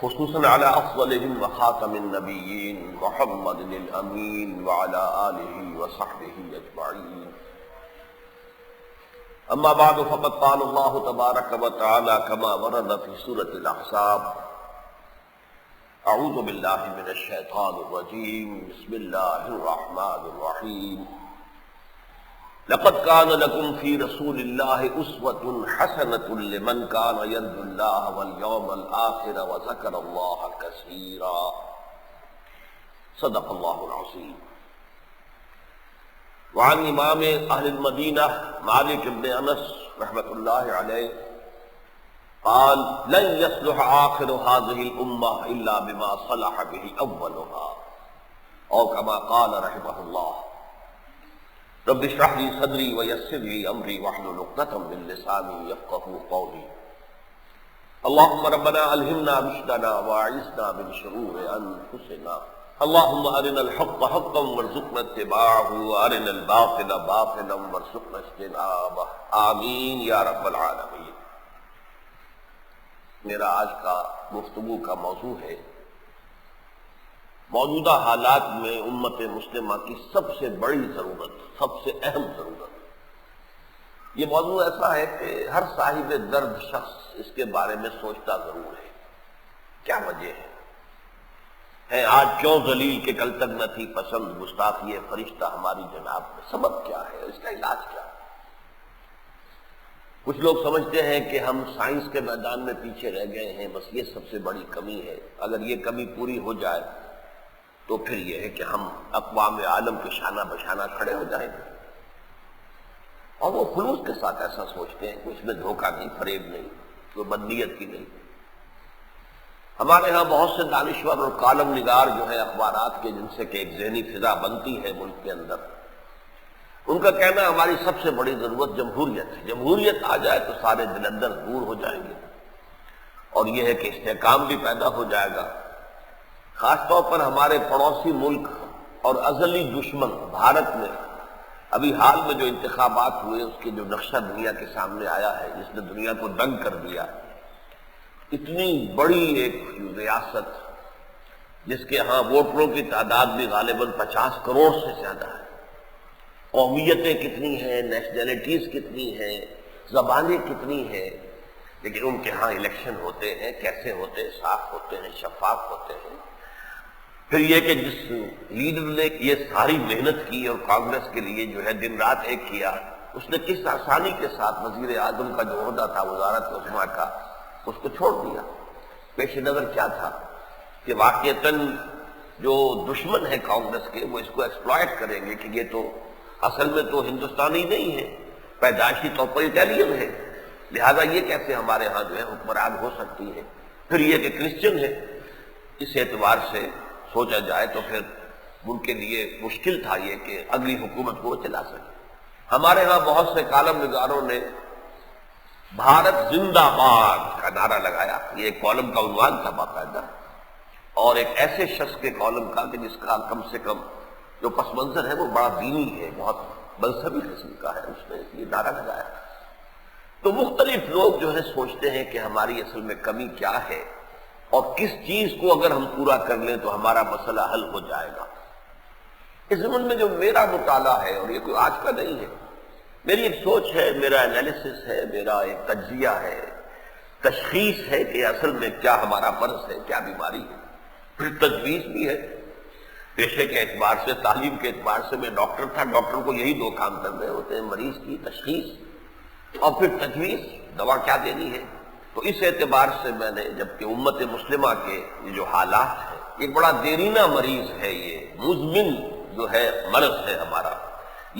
خصوصاً على أفضلهم وخاتم النبيين محمد الأمين وعلى آله وصحبه أجمعين. أما بعد فقد قال الله تبارك وتعالى كما ورد في سورة الأحزاب: أعوذ بالله من الشيطان الرجيم بسم الله الرحمن الرحيم. لقد كان لكم في رسول الله أسوة حسنة لمن كان يرجو الله واليوم الآخر وذكر الله كثيرا. صدق الله العظيم. وعن امام اہل المدینہ مالک بن انس رحمۃ اللہ علیہ قال: لن يصلح آخر هذه الأمة إلا بما صلح به أولها، او كما قال رحمه الله: رب اشرح لي صدري ويسر لي امري واحلل عقدة من لساني يفقهوا قولي. اللهم ربنا الهمنا رشدنا واعصمنا من شرور انفسنا. اللهم ارنا الحق حقا وارزقنا اتباعه وارنا الباطل باطلا وارزقنا اجتنابه. آمین یا رب العالمین. میرا آج کا گفتگو کا موضوع ہے موجودہ حالات میں امت مسلمہ کی سب سے بڑی ضرورت، سب سے اہم ضرورت۔ یہ موضوع ایسا ہے کہ ہر صاحب درد شخص اس کے بارے میں سوچتا ضرور ہے، کیا وجہ ہے آج کیوں ذلیل کہ کل تک نہ تھی پسند گستاخی فرشتہ ہماری جناب میں، سبب کیا ہے، اس کا علاج کیا ہے؟ کچھ لوگ سمجھتے ہیں کہ ہم سائنس کے میدان میں پیچھے رہ گئے ہیں، بس یہ سب سے بڑی کمی ہے، اگر یہ کمی پوری ہو جائے تو پھر یہ ہے کہ ہم اقوام عالم کے شانہ بشانہ کھڑے ہو جائیں گے۔ اور وہ خلوص کے ساتھ ایسا سوچتے ہیں کہ اس میں دھوکہ نہیں، فریب نہیں، کوئی بدنیت کی نہیں۔ ہمارے ہاں بہت سے دانشور اور کالم نگار جو ہیں اخبارات کے، جن سے کہ ایک ذہنی فضا بنتی ہے ملک کے اندر، ان کا کہنا ہے ہماری سب سے بڑی ضرورت جمہوریت ہے، جمہوریت آ جائے تو سارے دلندر دور ہو جائیں گے، اور یہ ہے کہ استحکام بھی پیدا ہو جائے گا۔ خاص طور پر ہمارے پڑوسی ملک اور ازلی دشمن بھارت میں ابھی حال میں جو انتخابات ہوئے، اس کے جو نقشہ دنیا کے سامنے آیا ہے، جس نے دنیا کو دنگ کر دیا، اتنی بڑی ایک ریاست جس کے ہاں ووٹروں کی تعداد بھی غالباً 50 کروڑ سے زیادہ ہے، قومیتیں کتنی ہیں، نیشنلٹیز کتنی ہیں، زبانیں کتنی ہیں، لیکن ان کے ہاں الیکشن ہوتے ہیں، کیسے ہوتے ہیں؟ صاف ہوتے ہیں، شفاف ہوتے ہیں۔ پھر یہ کہ جس لیڈر نے یہ ساری محنت کی اور کانگریس کے لیے جو ہے دن رات ایک کیا، اس نے کس آسانی کے ساتھ وزیر اعظم کا جو عہدہ تھا وزارت عظمیٰ کا، اس کو چھوڑ دیا۔ پیش نظر کیا تھا کہ واقعتاً جو دشمن ہے کانگریس کے، وہ اس کو ایکسپلائٹ کریں گے کہ یہ تو اصل میں تو ہندوستانی نہیں ہے، پیدائشی طور پر اٹیلین ہے، لہذا یہ کیسے ہمارے ہاں جو ہے حکمران ہو سکتی ہے۔ پھر یہ کہ کرسچن ہے، اس اعتبار سے سوچا جائے تو پھر ان کے لیے مشکل تھا یہ کہ اگلی حکومت کو وہ چلا سکے۔ ہمارے ہاں بہت سے کالم نگاروں نے بھارت زندہ باد کا نعرہ لگایا، یہ ایک کالم کا عنوان تھا باقاعدہ، اور ایک ایسے شخص کے کالم کا کہ جس کا کم سے کم جو پس منظر ہے وہ بڑا دینی ہے، بہت مذہبی قسم کا ہے، اس نے یہ نعرہ لگایا۔ تو مختلف لوگ جو ہے سوچتے ہیں کہ ہماری اصل میں کمی کیا ہے اور کس چیز کو اگر ہم پورا کر لیں تو ہمارا مسئلہ حل ہو جائے گا۔ اس ضمن میں جو میرا مطالعہ ہے، اور یہ کوئی آج کا نہیں ہے، میری ایک سوچ ہے، میرا انالیسس ہے، میرا ایک تجزیہ ہے، تشخیص ہے کہ اصل میں کیا ہمارا مرض ہے، کیا بیماری ہے، پھر تجویز بھی ہے۔ پیشے کے اعتبار سے، تعلیم کے اعتبار سے میں ڈاکٹر تھا، ڈاکٹر کو یہی دو کام کرنے ہوتے ہیں، مریض کی تشخیص اور پھر تجویز، دوا کیا دینی ہے۔ تو اس اعتبار سے میں نے، جبکہ امت مسلمہ کے یہ جو حالات ہیں، ایک بڑا دیرینہ مریض ہے، یہ مزمن جو ہے مرض ہے ہمارا،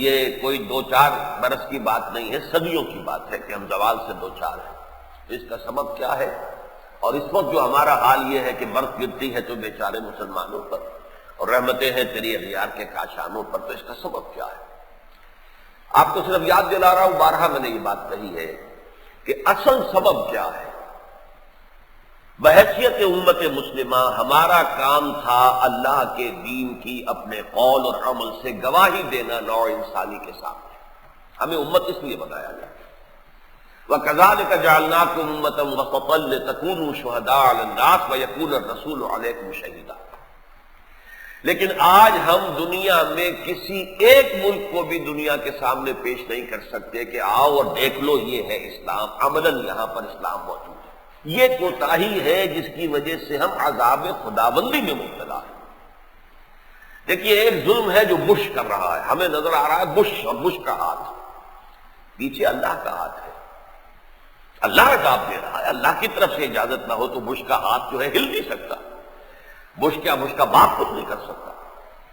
یہ کوئی 2-4 برس کی بات نہیں ہے، صدیوں کی بات ہے کہ ہم زوال سے 2-4 ہیں۔ تو اس کا سبب کیا ہے؟ اور اس وقت جو ہمارا حال یہ ہے کہ برف گرتی ہے تو بیچارے مسلمانوں پر، اور رحمتیں ہیں تیری اغیار کے کاشانوں پر، تو اس کا سبب کیا ہے؟ آپ کو صرف یاد دلا رہا ہوں، بارہا میں نے یہ بات کہی ہے کہ اصل سبب کیا ہے۔ بحیثیت امت مسلمہ ہمارا کام تھا اللہ کے دین کی اپنے قول اور عمل سے گواہی دینا نوع انسانی کے سامنے۔ ہمیں امت اس لیے بنایا گیا۔ وَكَذَلِكَ جَعَلْنَاكُمْ أُمَّةً وَسَطًا لِتَكُونُوا شُهَدَاءَ عَلَى النَّاسِ وَيَكُونَ الرَّسُولُ عَلَيْكُمْ شَهِيدًا۔ لیکن آج ہم دنیا میں کسی ایک ملک کو بھی دنیا کے سامنے پیش نہیں کر سکتے کہ آؤ اور دیکھ لو یہ ہے اسلام، عملاً یہاں پر اسلام موجود ہے۔ یہ کوتاہی ہے جس کی وجہ سے ہم عذاب خداوندی میں مبتلا ہیں۔ دیکھیے ایک ظلم ہے جو بش کر رہا ہے، ہمیں نظر آ رہا ہے بش اور بش کا ہاتھ، پیچھے اللہ کا ہاتھ ہے، اللہ عذاب دے رہا ہے۔ اللہ کی طرف سے اجازت نہ ہو تو بش کا ہاتھ جو ہے ہل نہیں سکتا، بش کیا بش کا باپ خود نہیں کر سکتا۔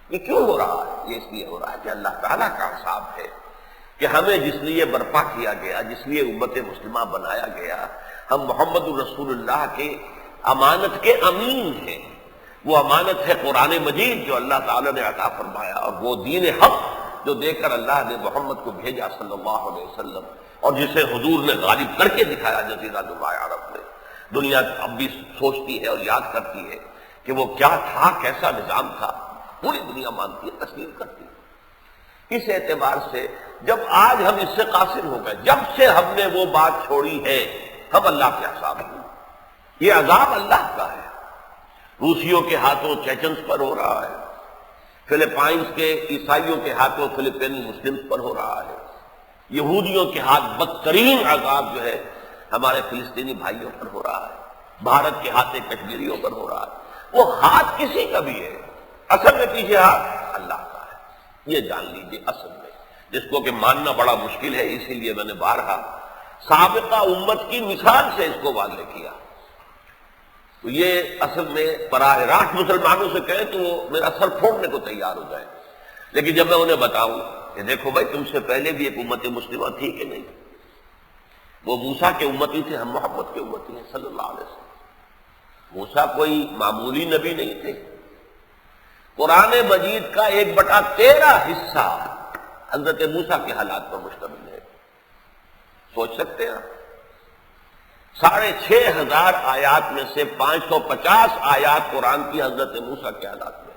یہ کیوں ہو رہا ہے؟ یہ اس لیے ہو رہا ہے کہ اللہ تعالیٰ کا حساب ہے کہ ہمیں جس لیے برپا کیا گیا، جس لیے امت مسلمہ بنایا گیا، ہم محمد رسول اللہ کے امانت کے امین ہیں۔ وہ امانت ہے قرآن مجید جو اللہ تعالیٰ نے عطا فرمایا، اور وہ دین حق جو دے کر اللہ نے محمد کو بھیجا صلی اللہ علیہ وسلم، اور جسے حضور نے غالب کر کے دکھایا جزیرہ نماء عرب میں۔ دنیا اب بھی سوچتی ہے اور یاد کرتی ہے کہ وہ کیا تھا، کیسا نظام تھا، پوری دنیا مانتی ہے، تسلیم کرتی ہے۔ اس اعتبار سے جب آج ہم اس سے قاصر ہو گئے، جب سے ہم نے وہ بات چھوڑی ہے، ہم اللہ کے عذاب ہیں۔ یہ عذاب اللہ کا ہے۔ روسیوں کے ہاتھوں چیچنس پر ہو رہا ہے، فلپائنز کے عیسائیوں کے ہاتھوں فلپینی مسلمز پر ہو رہا ہے، یہودیوں کے ہاتھ بدترین عذاب جو ہے ہمارے فلسطینی بھائیوں پر ہو رہا ہے، بھارت کے ہاتھ کشمیریوں پر ہو رہا ہے۔ وہ ہاتھ کسی کا بھی ہے، اصل میں پیچھے ہاتھ اللہ کا ہے۔ یہ جان لیجیے اصل میں، جس کو کہ ماننا بڑا مشکل ہے، اسی لیے میں نے بارہا سابقہ امت کی مثال سے اس کو واضح کیا۔ تو یہ اصل میں براہ راست مسلمانوں سے کہیں تو وہ میرا سر پھوڑنے کو تیار ہو جائے، لیکن جب میں انہیں بتاؤں کہ دیکھو بھائی تم سے پہلے بھی ایک امت مسلمہ تھی کہ نہیں، وہ موسیٰ کے امتی تھے، ہم محمد کے امتی ہیں صلی اللہ علیہ وسلم۔ موسیٰ کوئی معمولی نبی نہیں تھے، قرآن مجید کا 1/13 حصہ حضرت موسیٰ کے حالات پر مشتمل ہے۔ سوچ سکتے ہیں 6,500 آیات میں سے 550 آیات قرآن کی حضرت موسیٰ کے حالات میں۔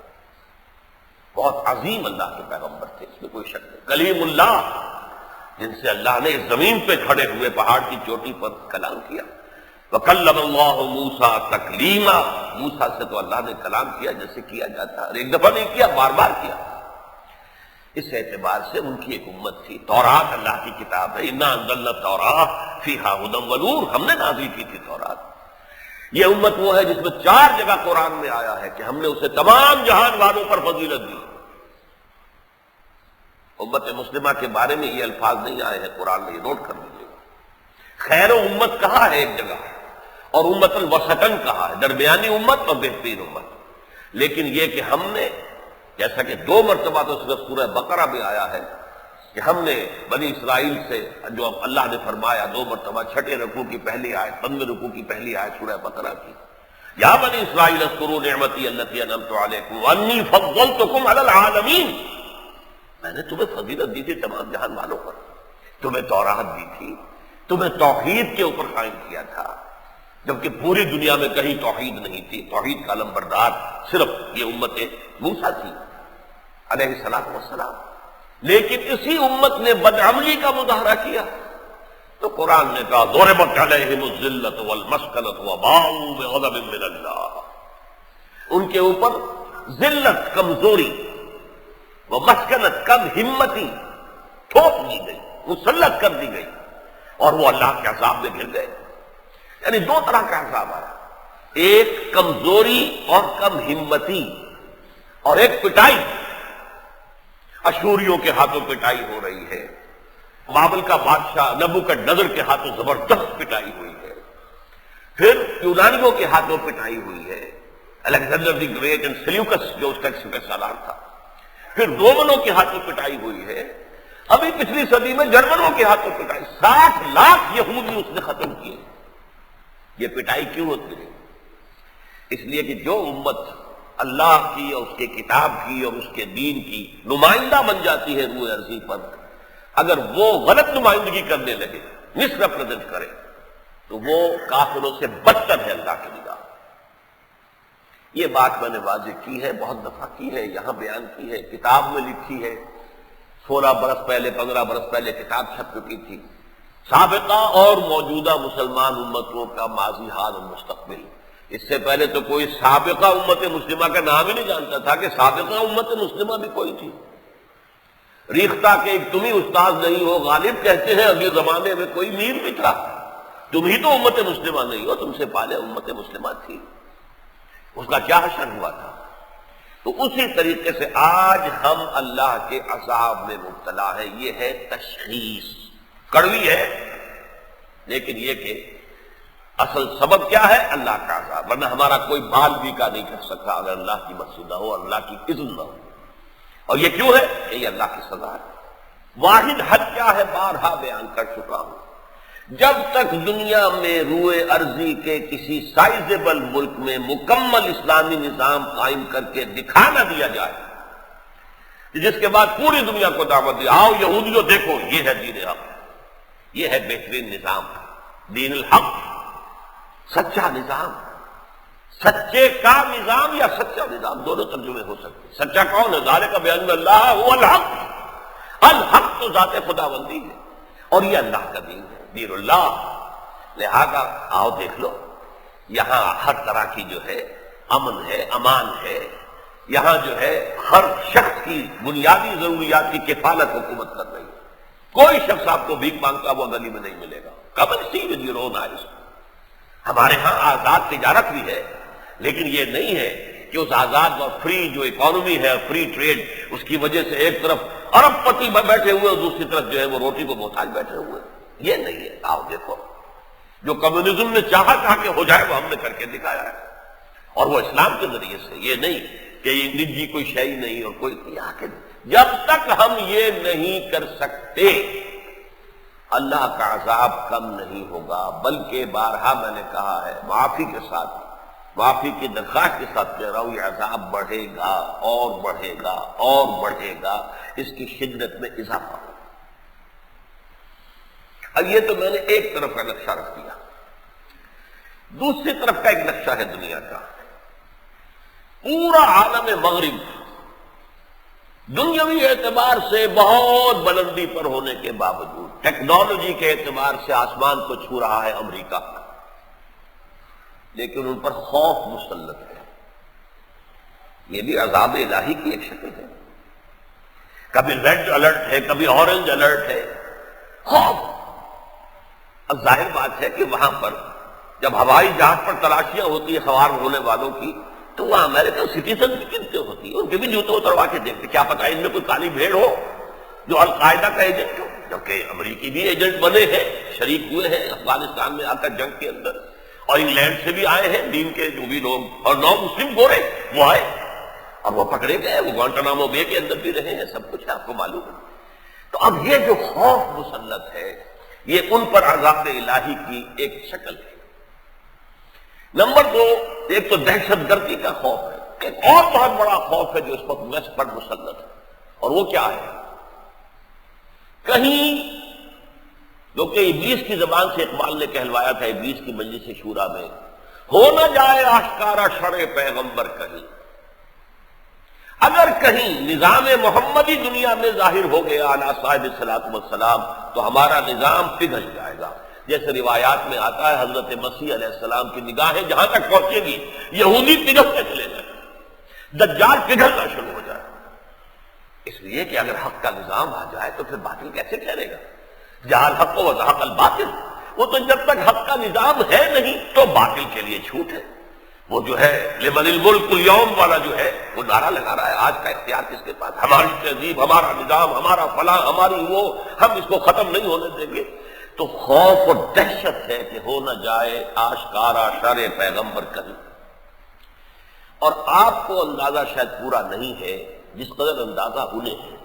بہت عظیم اللہ کے پیغمبر تھے، اس میں کوئی شک نہیں، کلیم اللہ، جن سے اللہ نے اس زمین پہ کھڑے ہوئے پہاڑ کی چوٹی پر کلام کیا۔ وَكَلَّمَ اللَّهُ مُوسَىٰ تَكْلِيمًا، موسیٰ سے تو اللہ نے کلام کیا جیسے کیا جاتا ہے، اور ایک دفعہ نہیں کیا، بار بار کیا۔ اس اعتبار سے ان کی ایک امت تھی۔ تورات اللہ کی کتاب ہے، اِنَّا أَنزَلْنَا التَّوْرَاةَ فِيهَا هُدًى وَنُورٌ، ہم نے نازل کی تھی تورات۔ یہ امت وہ ہے جس میں 4 جگہ قرآن میں آیا ہے کہ ہم نے اسے تمام جہان والوں پر فضیلت دی۔ امت مسلمہ کے بارے میں یہ الفاظ نہیں آئے ہیں قرآن میں، یہ نوٹ کر لیجیے گا۔ خیر و امت کہا ہے ایک جگہ، اور امت الوسطن کہا ہے، درمیانی امت اور بہترین امت۔ لیکن یہ کہ ہم نے، جیسا کہ 2 مرتبہ تو صرف سورہ بقرہ میں آیا ہے کہ ہم نے بنی اسرائیل سے جو اللہ نے فرمایا 2 مرتبہ، 6 رکوع کی پہلی آیت، 15 رکوع کی پہلی آیت سورہ بقرہ کی، یا بنی اسرائیل اذکروا نعمتی التی انعمت علیکم وانی فضلتکم علی العالمین، میں نے تمہیں فضیلت دی تھی تمام جہان والوں پر، تمہیں تورات دی تھی، تمہیں توحید کے اوپر قائم کیا تھا، جبکہ پوری دنیا میں کہیں توحید نہیں تھی۔ توحید کا علمبردار صرف یہ امت موسیٰ تھی علیہ السلام، لیکن اسی امت نے بدعملی کا مظاہرہ کیا تو قرآن نے کہا ضربت علیہم الذلۃ والمسکنۃ وباؤوا بغضب من اللہ، ان کے اوپر ذلت، کمزوری، وہ مسکنت، کم ہمتی ٹھوک دی گئی، مسلط کر دی گئی، اور وہ اللہ کے عذاب میں گر گئے۔ یعنی 2 طرح کا عذاب آیا، ایک کمزوری اور کم ہمتی، اور ایک پٹائی، اشوریوں کے ہاتھوں پٹائی ہو رہی ہے، بابل کا بادشاہ نبوکدنضر کے ہاتھوں زبردست پٹائی ہوئی ہے، پھر یونانیوں کے ہاتھوں پٹائی ہوئی ہے، Alexander the great and Seleucus جو اس کا سالار تھا، پھر رومنوں کے ہاتھوں پٹائی ہوئی ہے، ابھی پچھلی صدی میں جرمنوں کے ہاتھوں پٹائی، 60 لاکھ یہودی اس نے ختم کیے۔ یہ پٹائی کیوں ہوتی ہے؟ اس لیے کہ جو امت اللہ کی اور اس کے کتاب کی اور اس کے دین کی نمائندہ بن جاتی ہے روئے ارضی پر، اگر وہ غلط نمائندگی کرنے لگے، مس ریپرزینٹ کرے، تو وہ کافروں سے بدتر ہے اللہ کی نگاہ۔ یہ بات میں نے واضح کی ہے، بہت دفعہ کی ہے، یہاں بیان کی ہے، کتاب میں لکھی ہے، 16 برس پہلے 15 برس پہلے کتاب چھپ چکی تھی، سابقہ اور موجودہ مسلمان امتوں کا ماضی حال اور مستقبل، اس سے پہلے تو کوئی سابقہ امت مسلمہ کا نام ہی نہیں جانتا تھا کہ سابقہ امت مسلمہ بھی کوئی تھی۔ ریختہ کے ایک تم ہی استاد نہیں ہو، غالب کہتے ہیں اگلے زمانے میں کوئی میر بھی تھا، تم ہی تو امت مسلمہ نہیں ہو، تم سے پہلے امت مسلمہ تھی، اس کا کیا حشر ہوا تھا۔ تو اسی طریقے سے آج ہم اللہ کے عذاب میں مبتلا ہے، یہ ہے تشخیص، کڑوی ہے لیکن یہ کہ اصل سبب کیا ہے؟ اللہ کا عذاب، ورنہ ہمارا کوئی بال بھی کا نہیں کر سکتا اگر اللہ کی مرضی نہ ہو، اللہ کی اذن نہ ہو۔ اور یہ کیوں ہے؟ کہ یہ اللہ کی سزا ہے۔ واحد حد کیا ہے؟ بارہا بیان کر چکا ہوں، جب تک دنیا میں روئے ارضی کے کسی سائزیبل ملک میں مکمل اسلامی نظام قائم کر کے دکھا نہ دیا جائے، جس کے بعد پوری دنیا کو دعوت دی، آؤ یہودیوں دیکھو یہ ہے دین حق، یہ ہے بہترین نظام، دین الحق، سچا نظام، سچے کا نظام یا سچا نظام، دونوں ترجمے ہو سکتے۔ سچا کون ہے؟ ذالک بان اللہ هو الحق، الحق تو ذات خداوندی ہے اور یہ اللہ کا دین ہے، دین اللہ۔ لہذا آؤ دیکھ لو، یہاں ہر طرح کی جو ہے امن ہے، امان ہے، یہاں جو ہے ہر شخص کی بنیادی ضروریات کی کفالت حکومت کر رہی ہے، کوئی شخص آپ کو بھیک مانگتا ہوا گلی میں نہیں ملے گا۔ کمن سی ود یور اون آئیز۔ ہمارے ہاں آزاد تجارت بھی ہے، لیکن یہ نہیں ہے کہ اس آزاد اور فری جو اکانومی ہے، فری ٹریڈ، اس کی وجہ سے ایک طرف ارب پتی بیٹھے ہوئے اور دوسری طرف جو ہے وہ روٹی کو محتاج بیٹھے ہوئے، یہ نہیں ہے۔ آؤ دیکھو، جو کمیونزم نے چاہا کہ ہو جائے وہ ہم نے کر کے دکھایا ہے، اور وہ اسلام کے ذریعے سے، یہ نہیں کہ یہ نجی کوئی شے نہیں اور کوئی جب تک ہم یہ نہیں کر سکتے اللہ کا عذاب کم نہیں ہوگا، بلکہ بارہا میں نے کہا ہے، معافی کے ساتھ، معافی کی درخواست کے ساتھ کہہ رہا ہوں، یہ عذاب بڑھے گا اور بڑھے گا اور بڑھے گا، اس کی شدت میں اضافہ ہوگا۔ اب یہ تو میں نے ایک طرف کا نقشہ رکھ دیا، دوسری طرف کا ایک نقشہ ہے دنیا کا۔ پورا عالم مغرب دنیاوی اعتبار سے بہت بلندی پر ہونے کے باوجود ٹیکنالوجی کے اعتبار سے آسمان کو چھو رہا ہے امریکہ، لیکن ان پر خوف مسلط ہے۔ یہ بھی عذاب الہی کی ایک شکل ہے، کبھی ریڈ الرٹ ہے، کبھی اورنج الرٹ ہے، خوف۔ اب ظاہر بات ہے کہ وہاں پر جب ہوائی جہاز پر تلاشیاں ہوتی ہیں سوار ہونے والوں کی، تو وہاں امریکن سٹیزن کی گنتی ہوتی ہے، ان کے بھی جوتے اتروا کے دیکھتے، کیا پتہ ان میں کوئی کالی بھیڑ ہو جو القاعدہ کا ایجنٹ ہو، جبکہ امریکی بھی ایجنٹ بنے ہیں، شریک ہوئے ہیں افغانستان میں آ کر جنگ کے اندر، اور انگلینڈ سے بھی آئے ہیں دین کے جو بھی لوگ، اور نو مسلم گورے وہ آئے اور وہ پکڑے گئے، وہ گوانٹانامو بے کے اندر بھی رہے ہیں، سب کچھ ہے، آپ کو معلوم ہے۔ تو اب یہ جو خوف مسلط ہے، یہ ان پر عذاب الہی کی ایک شکل ہے۔ نمبر دو، ایک تو دہشت گردی کا خوف ہے، ایک اور بہت بڑا خوف ہے جو اس وقت ویسٹ پر مسلط ہے، اور وہ کیا ہے؟ کہیں جو کہ ابلیس کی زبان سے اقبال نے کہلوایا تھا ابلیس کی مجلس شورا میں، ہو نہ جائے آشکارا شرع پیغمبر کہیں، اگر کہیں نظام محمدی دنیا میں ظاہر ہو گیا علی صاحب الصلاۃ والسلام تو ہمارا نظام پگھل جائے گا۔ جیسے روایات میں آتا ہے حضرت مسیح علیہ السلام کی نگاہیں جہاں تک پہنچے گی یہودی پگھلتے چلے جائیں، دجال پگھلنا شروع ہو جائے، اس لیے کہ اگر حق کا نظام آ جائے تو پھر باطل کیسے ٹھہرے گا؟ جہاں الحق و زہق الباطل، وہ تو جب تک حق کا نظام ہے نہیں تو باطل کے لیے چھوٹ ہے۔ وہ جو ہے لمن الملک اليوم والا جو ہے وہ نعرہ لگا رہا ہے، آج کا اختیار کس کے پاس؟ ہماری تہذیب، ہمارا نظام، ہمارا فلاں، ہماری وہ، ہم اس کو ختم نہیں ہونے دیں گے۔ تو خوف اور دہشت ہے کہ ہو نہ جائے آشکارا شرع پیغمبر کہیں۔ اور آپ کو اندازہ شاید پورا نہیں ہے، جس قدر اندازہ انہیں ہے،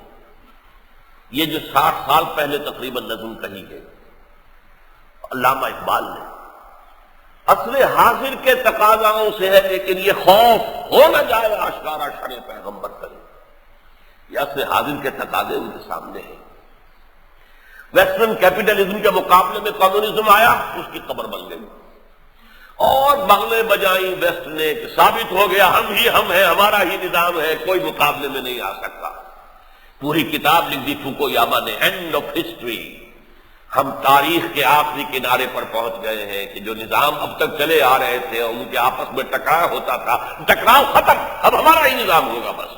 یہ جو 60 سال پہلے تقریباً نظم کہی ہے علامہ اقبال نے، اصل حاضر کے تقاضاؤں سے ہے، لیکن یہ خوف ہو نہ جائے آشکارا شرع پیغمبر کرے، یہ اصل حاضر کے تقاضے ان کے سامنے ہیں۔ ویسٹرن کیپٹلزم کے مقابلے میں کمیونزم آیا، اس کی قبر بن گئی، اور بغلیں بجائیں ویسٹ نے کہ ثابت ہو گیا ہم ہی ہم ہیں، ہمارا ہی نظام ہے، کوئی مقابلے میں نہیں آ سکتا۔ پوری کتاب لکھ دی فوکویاما نے، اینڈ آف ہسٹری، ہم تاریخ کے آخری کنارے پر پہنچ گئے ہیں کہ جو نظام اب تک چلے آ رہے تھے اور ان کے آپس میں ٹکراؤ ہوتا تھا، ٹکراؤ ختم، اب ہمارا ہی نظام ہوگا بس۔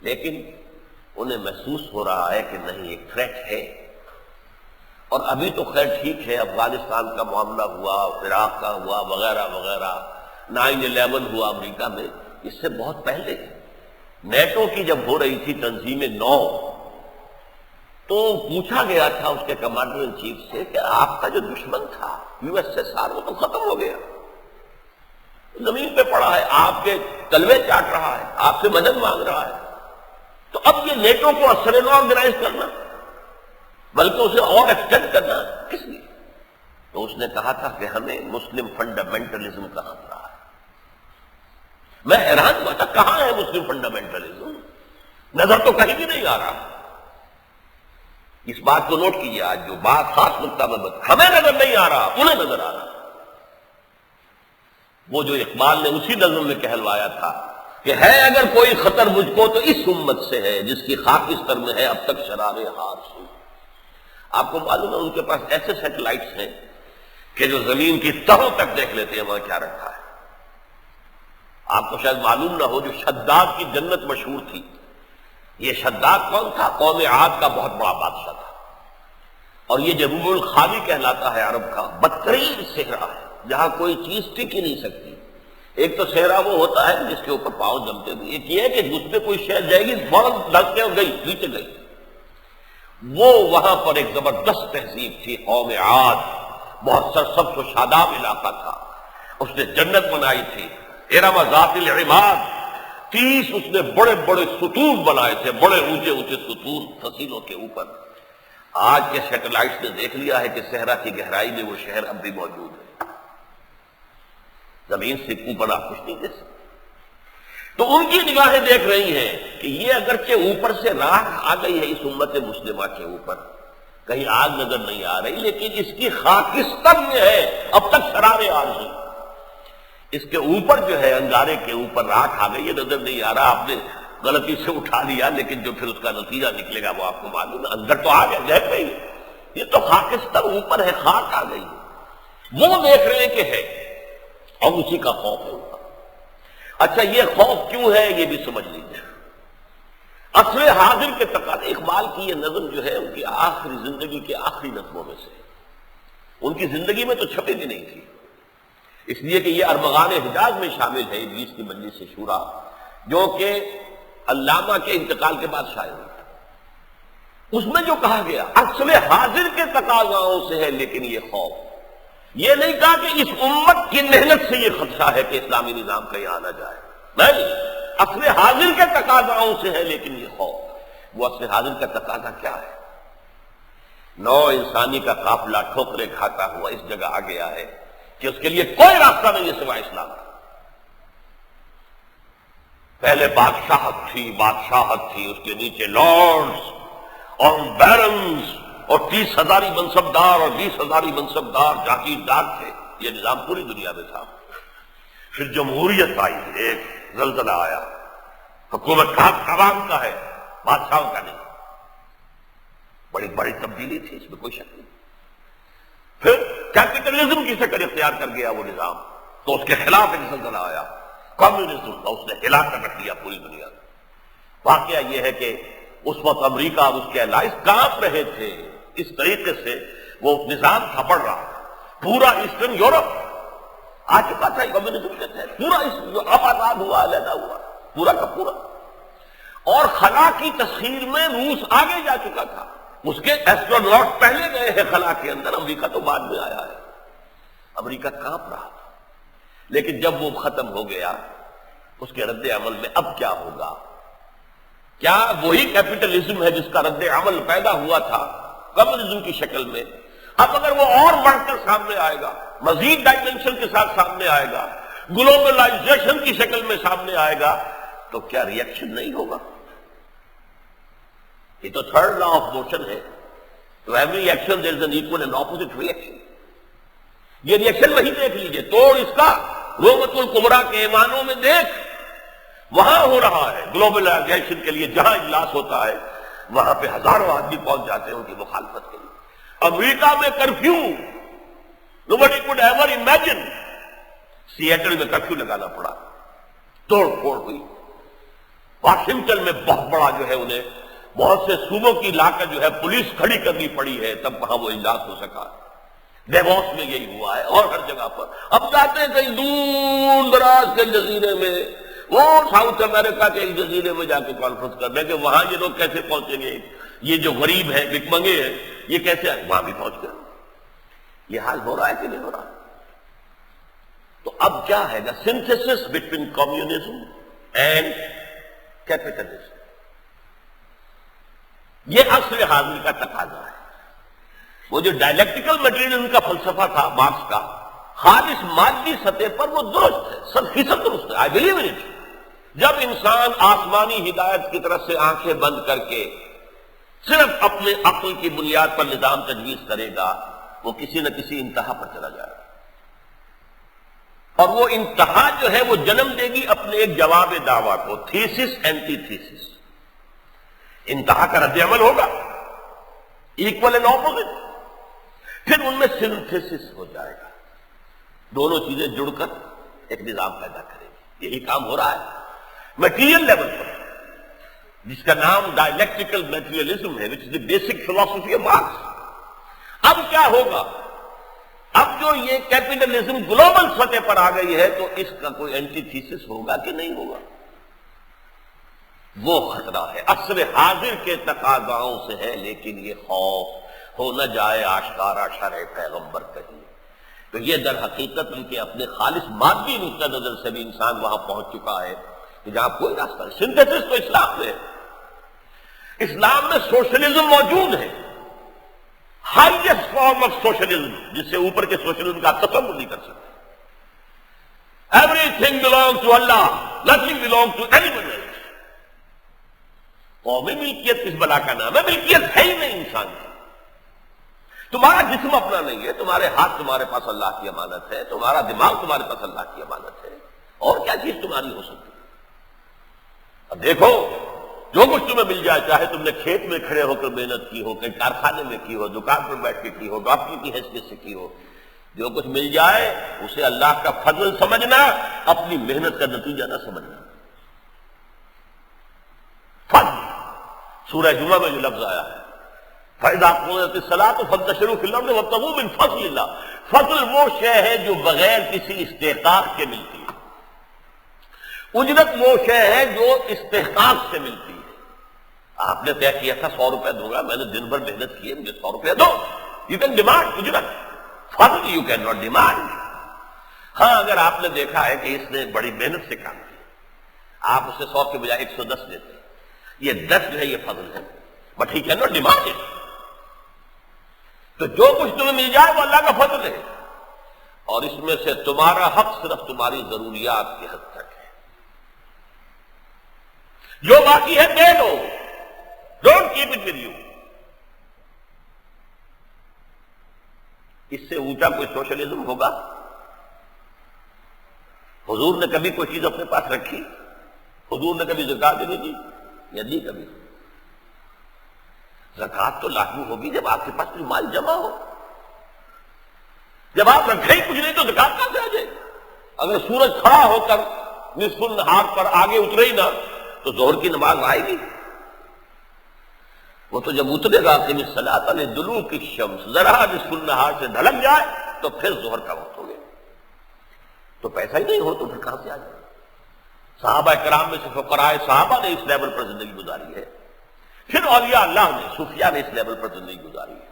لیکن انہیں محسوس ہو رہا ہے کہ نہیں، ایک تھریٹ ہے۔ اور ابھی تو خیر ٹھیک ہے، افغانستان کا معاملہ ہوا، عراق کا ہوا، وغیرہ وغیرہ، 9/11 ہوا امریکہ میں، اس سے بہت پہلے نیٹو کی جب ہو رہی تھی تنظیم 9، تو پوچھا گیا تھا اس کے کمانڈر ان چیف سے کہ آپ کا جو دشمن تھا USSR، وہ تو ختم ہو گیا، زمین پہ پڑا ہے، آپ کے تلوے چاٹ رہا ہے، آپ سے مدد مانگ رہا ہے، تو اب یہ نیٹو کو اثر نو آرگنائز کرنا، بلکہ اسے اور ایکسٹینڈ کرنا کس لیے؟ تو اس نے کہا تھا کہ ہمیں مسلم فنڈامنٹلزم کا خطرہ ہے۔ میں حیران ہوا تھا، کہاں ہے مسلم فنڈامنٹلزم؟ نظر تو کہیں بھی نہیں آ رہا۔ اس بات کو نوٹ کیجیے، آج جو بات خاص نقطہ میں ہمیں نظر نہیں آ رہا، انہیں نظر آ رہا۔ وہ جو اقبال نے اسی نظم میں کہلوایا تھا کہ ہے اگر کوئی خطر مجھ کو تو اس امت سے ہے، جس کی خاکستر میں ہے اب تک شرار ہار سو۔ آپ کو معلوم ہے ان کے پاس ایسے سیٹلائٹس ہیں کہ جو زمین کی تہوں تک دیکھ لیتے ہیں وہاں کیا رکھا ہے۔ آپ کو شاید معلوم نہ ہو، جو شداد کی جنت مشہور تھی، یہ شداد کون تھا؟ قوم عاد کا بہت بڑا بادشاہ تھا، اور یہ جنوب الخالی کہلاتا ہے عرب کا بدترین صحرا ہے، جہاں کوئی چیز ٹک ہی نہیں سکتی۔ ایک تو صحرا وہ ہوتا ہے جس کے اوپر پاؤں جمتے ہوئے، ایک یہ ہے کہ اس پہ کوئی شے جائے گی فوراً ڈھک کے گئی نیچے گئی۔ وہ وہاں پر ایک زبردست تہذیب تھی قوم عاد، بہت سرسبز و شاداب علاقہ تھا، اس نے جنت بنائی تھی، ارم ذات العماد، 30 اس نے بڑے بڑے ستون بنائے تھے، بڑے اونچے اونچے ستون فصیلوں کے اوپر۔ آج کے سیٹلائٹس نے دیکھ لیا ہے کہ صحرا کی گہرائی میں وہ شہر اب بھی موجود ہے، زمین سے اوپر آپ کچھ نہیں دیکھ سکتے۔ تو ان کی نگاہیں دیکھ رہی ہیں کہ یہ اگرچہ اوپر سے راہ آ گئی ہے اس امت مسلمہ کے اوپر، کہیں آگ نظر نہیں آ رہی، لیکن اس کی خاکستر میں ہے اب تک شرار عارضی۔ اس کے اوپر جو ہے انگارے کے اوپر راکھ آ گئی، یہ نظر نہیں آ رہا، آپ نے غلطی سے اٹھا لیا، لیکن جو پھر اس کا نتیجہ نکلے گا وہ آپ کو معلوم ہے، اندر تو آ گیا، جہت نہیں، یہ تو خاکستر اوپر ہے، خاک آ گئی، وہ دیکھ رہے ہیں کہ ہے، اور اسی کا خوف ہے۔ اچھا یہ خوف کیوں ہے یہ بھی سمجھ لیجیے۔ عصر حاضر کے تقاضے، اقبال کی یہ نظم جو ہے ان کی آخری زندگی کے آخری نظموں میں سے، ان کی زندگی میں تو چھپی بھی نہیں تھی، اس لیے کہ یہ ارمغان حجاز میں شامل ہے، ابلیس کی مجلس شورا، جو کہ علامہ کے انتقال کے بعد شائع ہوئی۔ اس میں جو کہا گیا عصر حاضر کے تقاضاؤں سے ہے، لیکن یہ خوف، یہ نہیں کہا کہ اس امت کی محنت سے یہ خدشہ ہے کہ اسلامی نظام کہیں آنا جائے، نہیں، عصر حاضر کے تقاضاؤں سے ہے لیکن یہ خوف۔ وہ عصر حاضر کا تقاضا کیا ہے؟ نو انسانی کا قافلہ ٹھوکرے کھاتا ہوا اس جگہ آ گیا ہے کہ اس کے لیے کوئی راستہ نہیں ہے سوائے اسلام کا۔ پہلے بادشاہت تھی، اس کے نیچے لارڈز اور بیرنز اور 30,000 منصبدار اور 20,000 منصبدار جاگیردار تھے، یہ نظام پوری دنیا میں تھا۔ پھر جمہوریت آئی، ایک زلزلہ آیا، حکومت کا حق عوام کا ہے، بادشاہوں کا نہیں، بڑی بڑی تبدیلی تھی، اس میں کوئی شک نہیں۔ پھر کیپٹلزم کی شکل اختیار کر گیا وہ نظام، تو اس کے خلاف ایک زلزلہ آیا، کمیونزم کا، اس نے ہلا کر رکھ دیا پوری دنیا میں۔ واقعہ یہ ہے کہ اس وقت امریکہ اور اس کے الائز کانپ رہے تھے، اس طریقے سے وہ نظام تھا بڑھ رہا، پورا ایسٹرن یورپ آ چکا تھا کمیونزم کے تحت، پورا اب آزاد ہوا، علیحدہ ہوا، پورا کا پورا، اور خلا کی تسخیر میں روس آگے جا چکا تھا، اس کے ایسٹروناٹ پہلے گئے ہیں خلا کے اندر، امریکہ تو بعد میں آیا ہے۔ امریکہ کانپ رہا تھا، لیکن جب وہ ختم ہو گیا، اس کے رد عمل میں اب کیا ہوگا؟ کیا وہی کیپٹلزم ہے جس کا رد عمل پیدا ہوا تھا کمیونزم کی شکل میں؟ اب اگر وہ اور بڑھ کر سامنے آئے گا، مزید ڈائمنشن کے ساتھ سامنے آئے گا، گلوبلائزیشن کی شکل میں سامنے آئے گا، تو کیا ریئیکشن نہیں ہوگا؟ یہ تو تھرڈ لا آف موشن ہے، تو every action there is an equal and opposite reaction. یہ ریئیکشن وہی دیکھ لیجئے، توڑ اس کا رومت الکبریٰ کے ایوانوں میں دیکھ، وہاں ہو رہا ہے گلوبلائزیشن کے لیے جہاں اجلاس ہوتا ہے، وہاں پہ ہزاروں آدمی پہنچ جاتے ہیں ان کی مخالفت کے لیے. امریکہ میں curfew nobody could ever imagine. Seattle میں کرفیو لگانا پڑا, توڑ پھوڑ ہوئی. واشنگٹن میں بہت بڑا جو ہے انہیں بہت سے صوبوں کی لا کر جو ہے پولیس کھڑی کرنی پڑی ہے, تب وہاں وہ اجلاس ہو سکا. ڈیووس میں یہی ہوا ہے اور ہر جگہ پر. اب جاتے ہیں کہیں دور دراز کے جزیرے میں, وہ ساؤتھ امریکہ کے ایک جزیرے میں جا کے کانفرنس کر رہے ہیں کہ وہاں یہ لوگ کیسے پہنچیں گے, یہ جو غریب ہیں بھکمنگے ہیں یہ کیسے آئے, وہاں بھی پہنچ گئے. یہ حال ہو رہا ہے کہ نہیں ہو رہا؟ تو اب کیا ہے گا synthesis between communism and capitalism. یہ عصر حاضر کا تقاضا ہے. وہ جو ڈائلیکٹیکل مٹیریلزم کا فلسفہ تھا مارکس کا, خالص مادی سطح پر وہ درست ہے, 100% درست ہے. I believe in it. جب انسان آسمانی ہدایت کی طرف سے آنکھیں بند کر کے صرف اپنے عقل کی بنیاد پر نظام تجویز کرے گا, وہ کسی نہ کسی انتہا پر چلا جائے گا, اور وہ انتہا جو ہے وہ جنم دے گی اپنے ایک جواب دعویٰ کو, تھیسس اینٹی تھیسس. انتہا کا رد عمل ہوگا, ایکول اینڈ اپوزٹ. پھر ان میں سنتھیسس ہو جائے گا, دونوں چیزیں جڑ کر ایک نظام پیدا کریں گی. یہی کام ہو رہا ہے میٹیریل لیول پر, جس کا نام ڈائلیکٹیکل میٹیریلزم ہے, which is the basic philosophy of Marx. اب کیا ہوگا؟ اب جو یہ کیپٹلزم گلوبل سطح پر آ گئی ہے تو اس کا کوئی اینٹی تھیسس ہوگا کہ نہیں ہوگا؟ وہ خطرہ ہے, عصر حاضر کے تقاضاؤں سے ہے. لیکن یہ خوف ہو نہ جائے آشکارا شرع پیغمبر کہیں. تو یہ در حقیقت ان کے اپنے خالص مادی نقطہ نظر سے بھی انسان وہاں پہنچ چکا ہے کہ جہاں کوئی راستہ نہیں. سنتھیسس تو اسلام میں ہے. اسلام میں سوشلزم موجود ہے, ہائیسٹ فارم آف سوشلزم, جس سے اوپر کے سوشلزم کا تصور نہیں کر سکتے. Everything belong to Allah, nothing belong to anyone else. قومی ملکیت کس بلا کا نام ہے؟ ملکیت ہے ہی نہیں انسان کی. تمہارا جسم اپنا نہیں ہے, تمہارے ہاتھ تمہارے پاس اللہ کی امانت ہے, تمہارا دماغ تمہارے پاس اللہ کی امانت ہے, اور کیا چیز تمہاری ہو سکتی ہے؟ اب دیکھو, جو کچھ تمہیں مل جائے, چاہے تم نے کھیت میں کھڑے ہو کر محنت کی ہو, کہیں کارخانے میں کی ہو, دکان پر بیٹھ کے کی ہو, ڈاکٹر کی حیثیت سے کی ہو, جو کچھ مل جائے اسے اللہ کا فضل سمجھنا, اپنی محنت کا نتیجہ نہ سمجھنا. فضل سورہ جمعہ میں جو لفظ آیا ہے, فَإِذَا قُضِيَتِ الصَّلَاةُ فَانتَشِرُوا فِي الْأَرْضِ وَابْتَغُوا مِن فَضْلِ اللَّهِ. فضل وہ شے ہے جو بغیر کسی استحقاق کے ملتی ہے. اجرت وہ شے ہے جو استحقاق سے ملتی ہے. آپ نے طے کیا تھا 100 روپے دوں گا, میں نے دن بھر محنت کی ہے, مجھے 100 روپے دو. یو کین ڈیمانڈ اجرت, فضل یو کین ناٹ ڈیمانڈ. ہاں اگر آپ نے دیکھا ہے کہ اس نے بڑی محنت سے کام کیا, آپ اسے 100 کے بجائے 110 دیتے, یہ 10 جو ہے یہ فضل ہے, but he can not demand it. تو جو کچھ تمہیں مل جائے وہ اللہ کا فضل ہے, اور اس میں سے تمہارا حق صرف تمہاری ضروریات کی حد تک ہے. جو باقی ہے دے دو, don't keep it with you. اس سے اونچا کوئی سوشلزم ہوگا؟ حضور نے کبھی کوئی چیز اپنے پاس رکھی؟ حضور نے کبھی زکات نہیں دی یا دی کبھی؟ زکات تو لاگو ہوگی جب آپ کے پاس کوئی مال جمع ہو. جب آپ رکھے ہی کچھ نہیں تو زکات کہاں سے آ جائے؟ اگر سورج کھڑا ہو کر نصف النہار پر آگے اترے ہی نہ تو ظہر کی نماز آئے گی؟ وہ تو جب اترے گا کہ الصلاۃ لدلوک الشمس, ذرا نصف النہار سے ڈھلک جائے تو پھر ظہر کا وقت ہو گیا. تو پیسہ ہی نہیں ہو تو پھر کہاں سے آ جائے؟ صحابہ کرام میں سے فقراء صحابہ نے اس لیول پر زندگی گزاری ہے, پھر اولیاء اللہ نے, صوفیاء نے اس لیول پر زندگی گزاری ہے.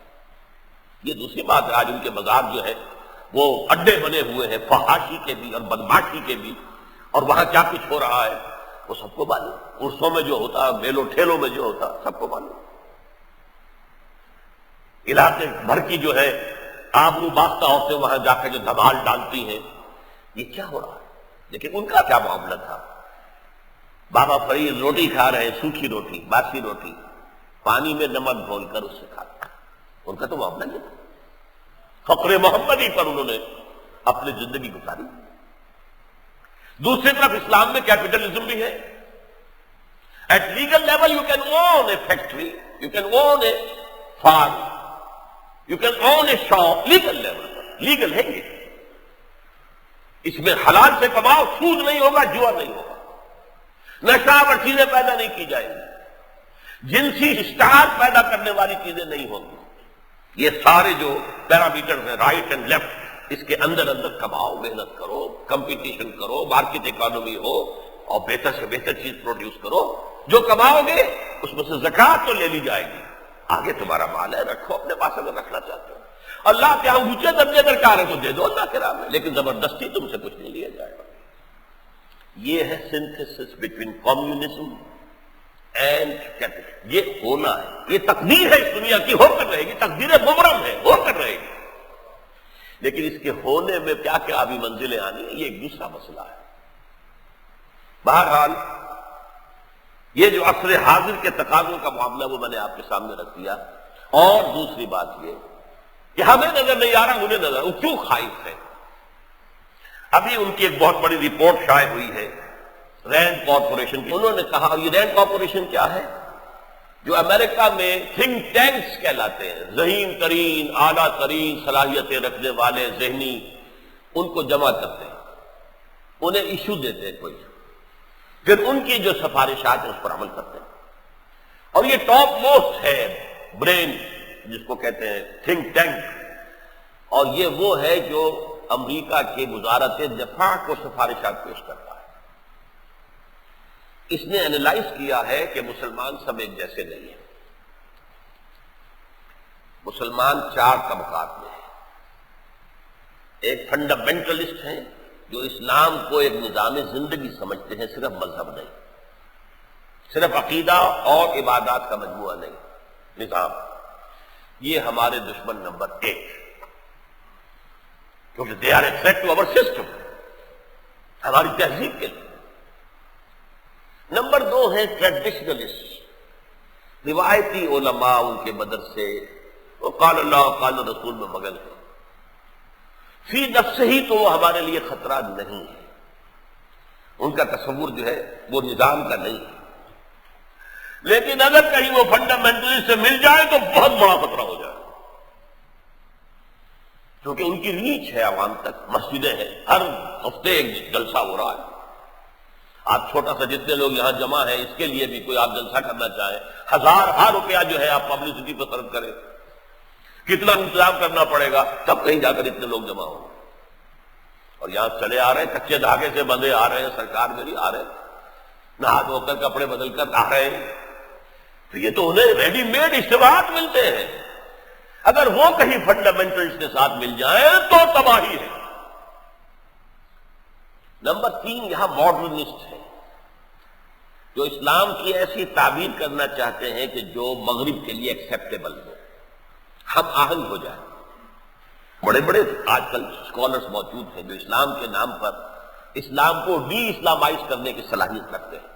یہ دوسری بات ہے, آج ان کے بازار جو ہے وہ اڈے بنے ہوئے ہیں فحاشی کے بھی اور بدماشی کے بھی, اور وہاں کیا کچھ ہو رہا ہے وہ سب کو معلوم. عرسوں میں جو ہوتا, میلوں ٹھیلوں میں جو ہوتا, سب کو معلوم. علاقے بھر کی جو ہے آبرو باختہ عورتیں وہاں جا کے جو دھمال ڈالتی ہیں, یہ کیا ہو رہا ہے؟ لیکن ان کا کیا معاملہ تھا؟ بابا فرید روٹی کھا رہے, سوکھی روٹی, باسی روٹی, پانی میں نمک گھول کر اس سے کھاتے. ان کا تو معاملہ یہ تھا. فقر محمدی پر انہوں نے اپنی زندگی گزاری. دوسری طرف اسلام میں کیپٹلزم بھی ہے. At legal level you can own a factory, you can own a farm, you can own a shop, legal level per legal ہے یہ. اس میں حلال سے کماؤ، سود نہیں ہوگا، جوا نہیں ہوگا، نشہ اور چیزیں پیدا نہیں کی جائیں گی، جنسی اشتہار پیدا کرنے والی چیزیں نہیں ہوں گی. یہ سارے جو پیرامیٹر ہیں رائٹ اینڈ لیفٹ، اس کے اندر اندر کماؤ، محنت کرو، کمپٹیشن کرو، مارکیٹ اکانومی ہو اور بہتر سے بہتر چیز پروڈیوس کرو. جو کماؤ گے اس میں سے زکوٰۃ تو لے لی جائے گی، آگے تمہارا مال ہے، رکھو اپنے پاس اگر رکھنا چاہتے ہو. اللہ کے ہاں اونچے درجے درکار ہے تو دے دو اللہ کے راہ میں، لیکن زبردستی تم سے کچھ نہیں لیا جائے گا. یہ ہے synthesis between communism and capitalism. یہ ہونا ہے، یہ تقدیر ہے اس دنیا کی، ہو کر رہے گی، تقدیر مبرم ہے، ہو کر رہے گی. لیکن اس کے ہونے میں کیا کیا ابھی منزلیں آنی ہیں، یہ ایک دوسرا مسئلہ ہے. بہرحال یہ جو عصر حاضر کے تقاضوں کا معاملہ وہ میں نے آپ کے سامنے رکھ دیا. اور دوسری بات یہ کہ ہمیں نظر نہیں آ رہا، انہیں نظر، وہ کیوں خائف ہے. ابھی ان کی ایک بہت بڑی رپورٹ شائع ہوئی ہے رینڈ کارپوریشن کی. انہوں نے کہا، یہ رینڈ کارپوریشن کیا ہے؟ جو امریکہ میں تھنک ٹینکس کہلاتے ہیں، ذہین ترین، اعلیٰ ترین صلاحیتیں رکھنے والے ذہنی، ان کو جمع کرتے ہیں، انہیں ایشو دیتے ہیں کوئی، پھر ان کی جو سفارشات ہیں اس پر عمل کرتے ہیں. اور یہ ٹاپ موسٹ ہے برین جس کو کہتے ہیں تھنک ٹینک، اور یہ وہ ہے جو امریکہ کے وزارت دفاع کو سفارشات پیش کرتا ہے. اس نے انالائز کیا ہے کہ مسلمان سب ایک جیسے نہیں ہیں. مسلمان چار طبقات میں ہیں. ایک فنڈامنٹلسٹ ہیں جو اسلام کو ایک نظام زندگی سمجھتے ہیں، صرف مذہب نہیں، صرف عقیدہ اور عبادات کا مجموعہ نہیں، نظام. یہ ہمارے دشمن نمبر ایک، کیونکہ they are a threat to our system, ہماری تہذیب کے لیے. نمبر دو ہے ٹریڈیشنلسٹ، روایتی علماء، ان کے مدرسے، وہ قال اللہ قال رسول میں مگن ہے، فی نفس ہی تو وہ ہمارے لیے خطرہ نہیں ہے. ان کا تصور جو ہے وہ نظام کا نہیں ہے، لیکن اگر کہیں وہ فنڈامنٹلی سے مل جائے تو بہت بڑا خطرہ ہو جائے، کیونکہ ان کی ریچ ہے عوام تک. مسجدیں ہیں، ہر ہفتے ایک جلسہ ہو رہا ہے. آپ چھوٹا سا جتنے لوگ یہاں جمع ہیں، اس کے لیے بھی کوئی آپ جلسہ کرنا چاہیں، ہزار روپیہ جو ہے آپ پبلسٹی پہ خرچ کریں، کتنا انتظام کرنا پڑے گا، تب کہیں جا کر اتنے لوگ جمع ہوں. اور یہاں چلے آ رہے ہیں، کچے دھاگے سے بندھے آ رہے ہیں، سرکار میری آ رہے ہیں، نہا دھو کر کپڑے بدل کر آ رہے ہیں. تو یہ تو انہیں ریڈی میڈ اجتماعات ملتے ہیں. اگر وہ کہیں فنڈامنٹلسٹ کے ساتھ مل جائیں تو تباہی ہے. نمبر تین یہاں ماڈرنسٹ ہیں، جو اسلام کی ایسی تعبیر کرنا چاہتے ہیں کہ جو مغرب کے لیے ایکسیپٹیبل ہو، ہم آہنگ ہو جائیں. بڑے بڑے آج کل اسکالرس موجود ہیں جو اسلام کے نام پر اسلام کو ڈی اسلامائز کرنے کی صلاحیت رکھتے ہیں.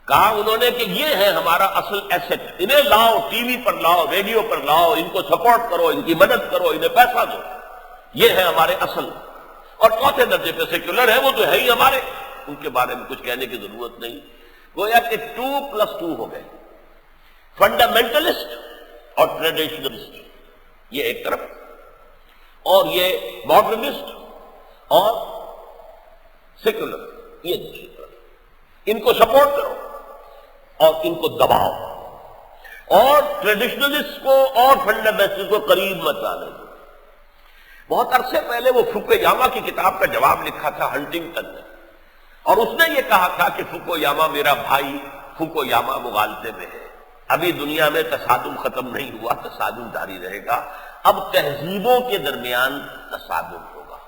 کہا انہوں نے کہ یہ ہے ہمارا اصل ایسٹ، انہیں لاؤ، ٹی وی پر لاؤ، ریڈیو پر لاؤ، ان کو سپورٹ کرو، ان کی مدد کرو، انہیں پیسہ دو، یہ ہے ہمارے اصل. اور چوتھے درجے پہ سیکولر ہے، وہ تو ہے ہی ہمارے، ان کے بارے میں کچھ کہنے کی ضرورت نہیں. گویا کہ 2+2 ہو گئے، فنڈامنٹلسٹ اور ٹریڈیشنلسٹ یہ ایک طرف، اور یہ ماڈرنسٹ اور سیکولر یہ دوسری طرف. ان کو سپورٹ کرو اور ان کو دباؤ، اور ٹریڈیشنلسٹ کو اور فنڈامنٹلسٹ کو قریب مت آنے دو. بہت عرصے پہلے وہ فوکویاما کی کتاب کا جواب لکھا تھا ہنٹنگٹن نے، اور اس نے یہ کہا تھا کہ فوکویاما میرا بھائی، فوکویاما مغالطے میں ہے. ابھی دنیا میں تصادم ختم نہیں ہوا، تصادم جاری رہے گا. اب تہذیبوں کے درمیان تصادم ہوگا.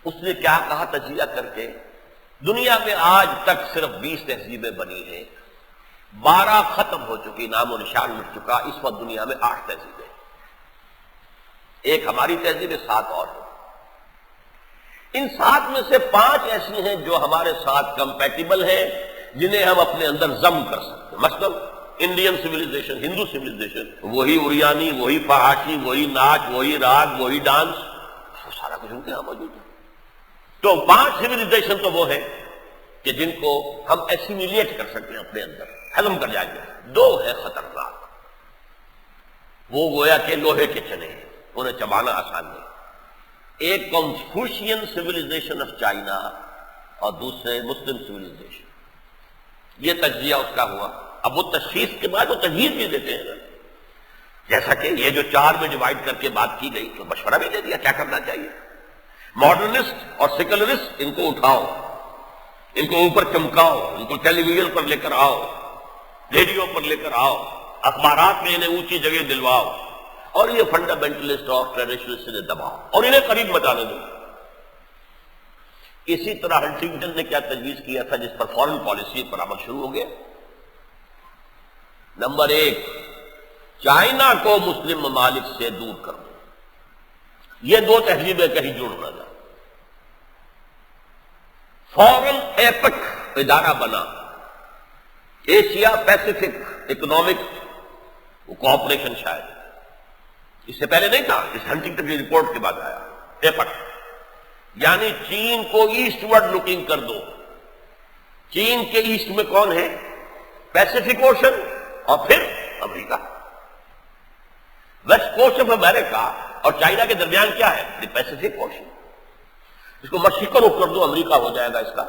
اس نے کیا کہا تجزیہ کر کے، دنیا میں آج تک صرف 20 تہذیبیں بنی ہیں، 12 ختم ہو چکی، نام و نشان مٹ چکا. اس وقت دنیا میں 8 تہذیبیں، ایک ہماری تہذیب، 7 اور ہیں. ان 7 میں سے 5 ایسی ہیں جو ہمارے ساتھ کمپیٹیبل ہیں، جنہیں ہم اپنے اندر ضم کر سکتے ہیں. مثلا انڈین سویلائزیشن، ہندو سویلائزیشن، وہی اوریانی، وہی فحاشی، وہی ناچ، وہی راگ، وہی ڈانس، وہ سارا کچھ ان کے یہاں موجود ہے. تو 5 سویلائزیشن تو وہ ہے کہ جن کو ہم ایسیمیلیٹ کر سکتے ہیں اپنے اندر، ہضم کر جائیں گے۔ دو ہے خطرناک، وہ گویا کہ لوہے کے چنے ہیں، انہیں چبانا آسان نہیں۔ ایک کنفوشین سویلائزیشن آف چائنا اور دوسرے مسلم سویلائزیشن، یہ تجزیہ اس کا ہوا۔ اب وہ تشخیص کے بعد وہ تجویز بھی دیتے ہیں، جیسا کہ یہ جو 4 میں ڈیوائڈ کر کے بات کی گئی تو مشورہ بھی دے دیا کیا کرنا چاہیے۔ ماڈرنسٹ اور سیکولرسٹ ان کو اٹھاؤ، ان کو اوپر چمکاؤ، ان کو ٹیلی ویژن پر لے کر آؤ، ریڈیو پر لے کر آؤ، اخبارات میں انہیں اونچی جگہ دلواؤ، اور یہ فنڈامنٹلسٹ اور ٹریڈیشنلسٹ انہیں دباؤ اور انہیں قریب مچانے دو۔ اسی طرح ہنٹنگٹن نے کیا تجویز کیا تھا جس پر فارن پالیسی پر عمل شروع ہو گیا؟ نمبر 1، چائنا کو مسلم ممالک سے دور کر دو۔ یہ دو تہذیبیں کہیں جڑ نہ جائیں۔ فورن ایپک ادارہ بنا، ایشیا پیسیفک اکنامک کوآپریشن، شاید اس سے پہلے نہیں تھا، اس ہنٹنگٹن کی رپورٹ کے بعد آیا ایپک، یعنی چین کو ایسٹ ورڈ لوکنگ کر دو۔ چین کے ایسٹ میں کون ہے؟ پیسیفک اوشن اور پھر امریکہ۔ ویسٹ کوسٹ آف امریکہ اور چائنا کے درمیان کیا ہے؟ دی پیسیفک اوشن۔ اس کو مشرق کو رخ کر دو، امریکہ ہو جائے گا اس کا،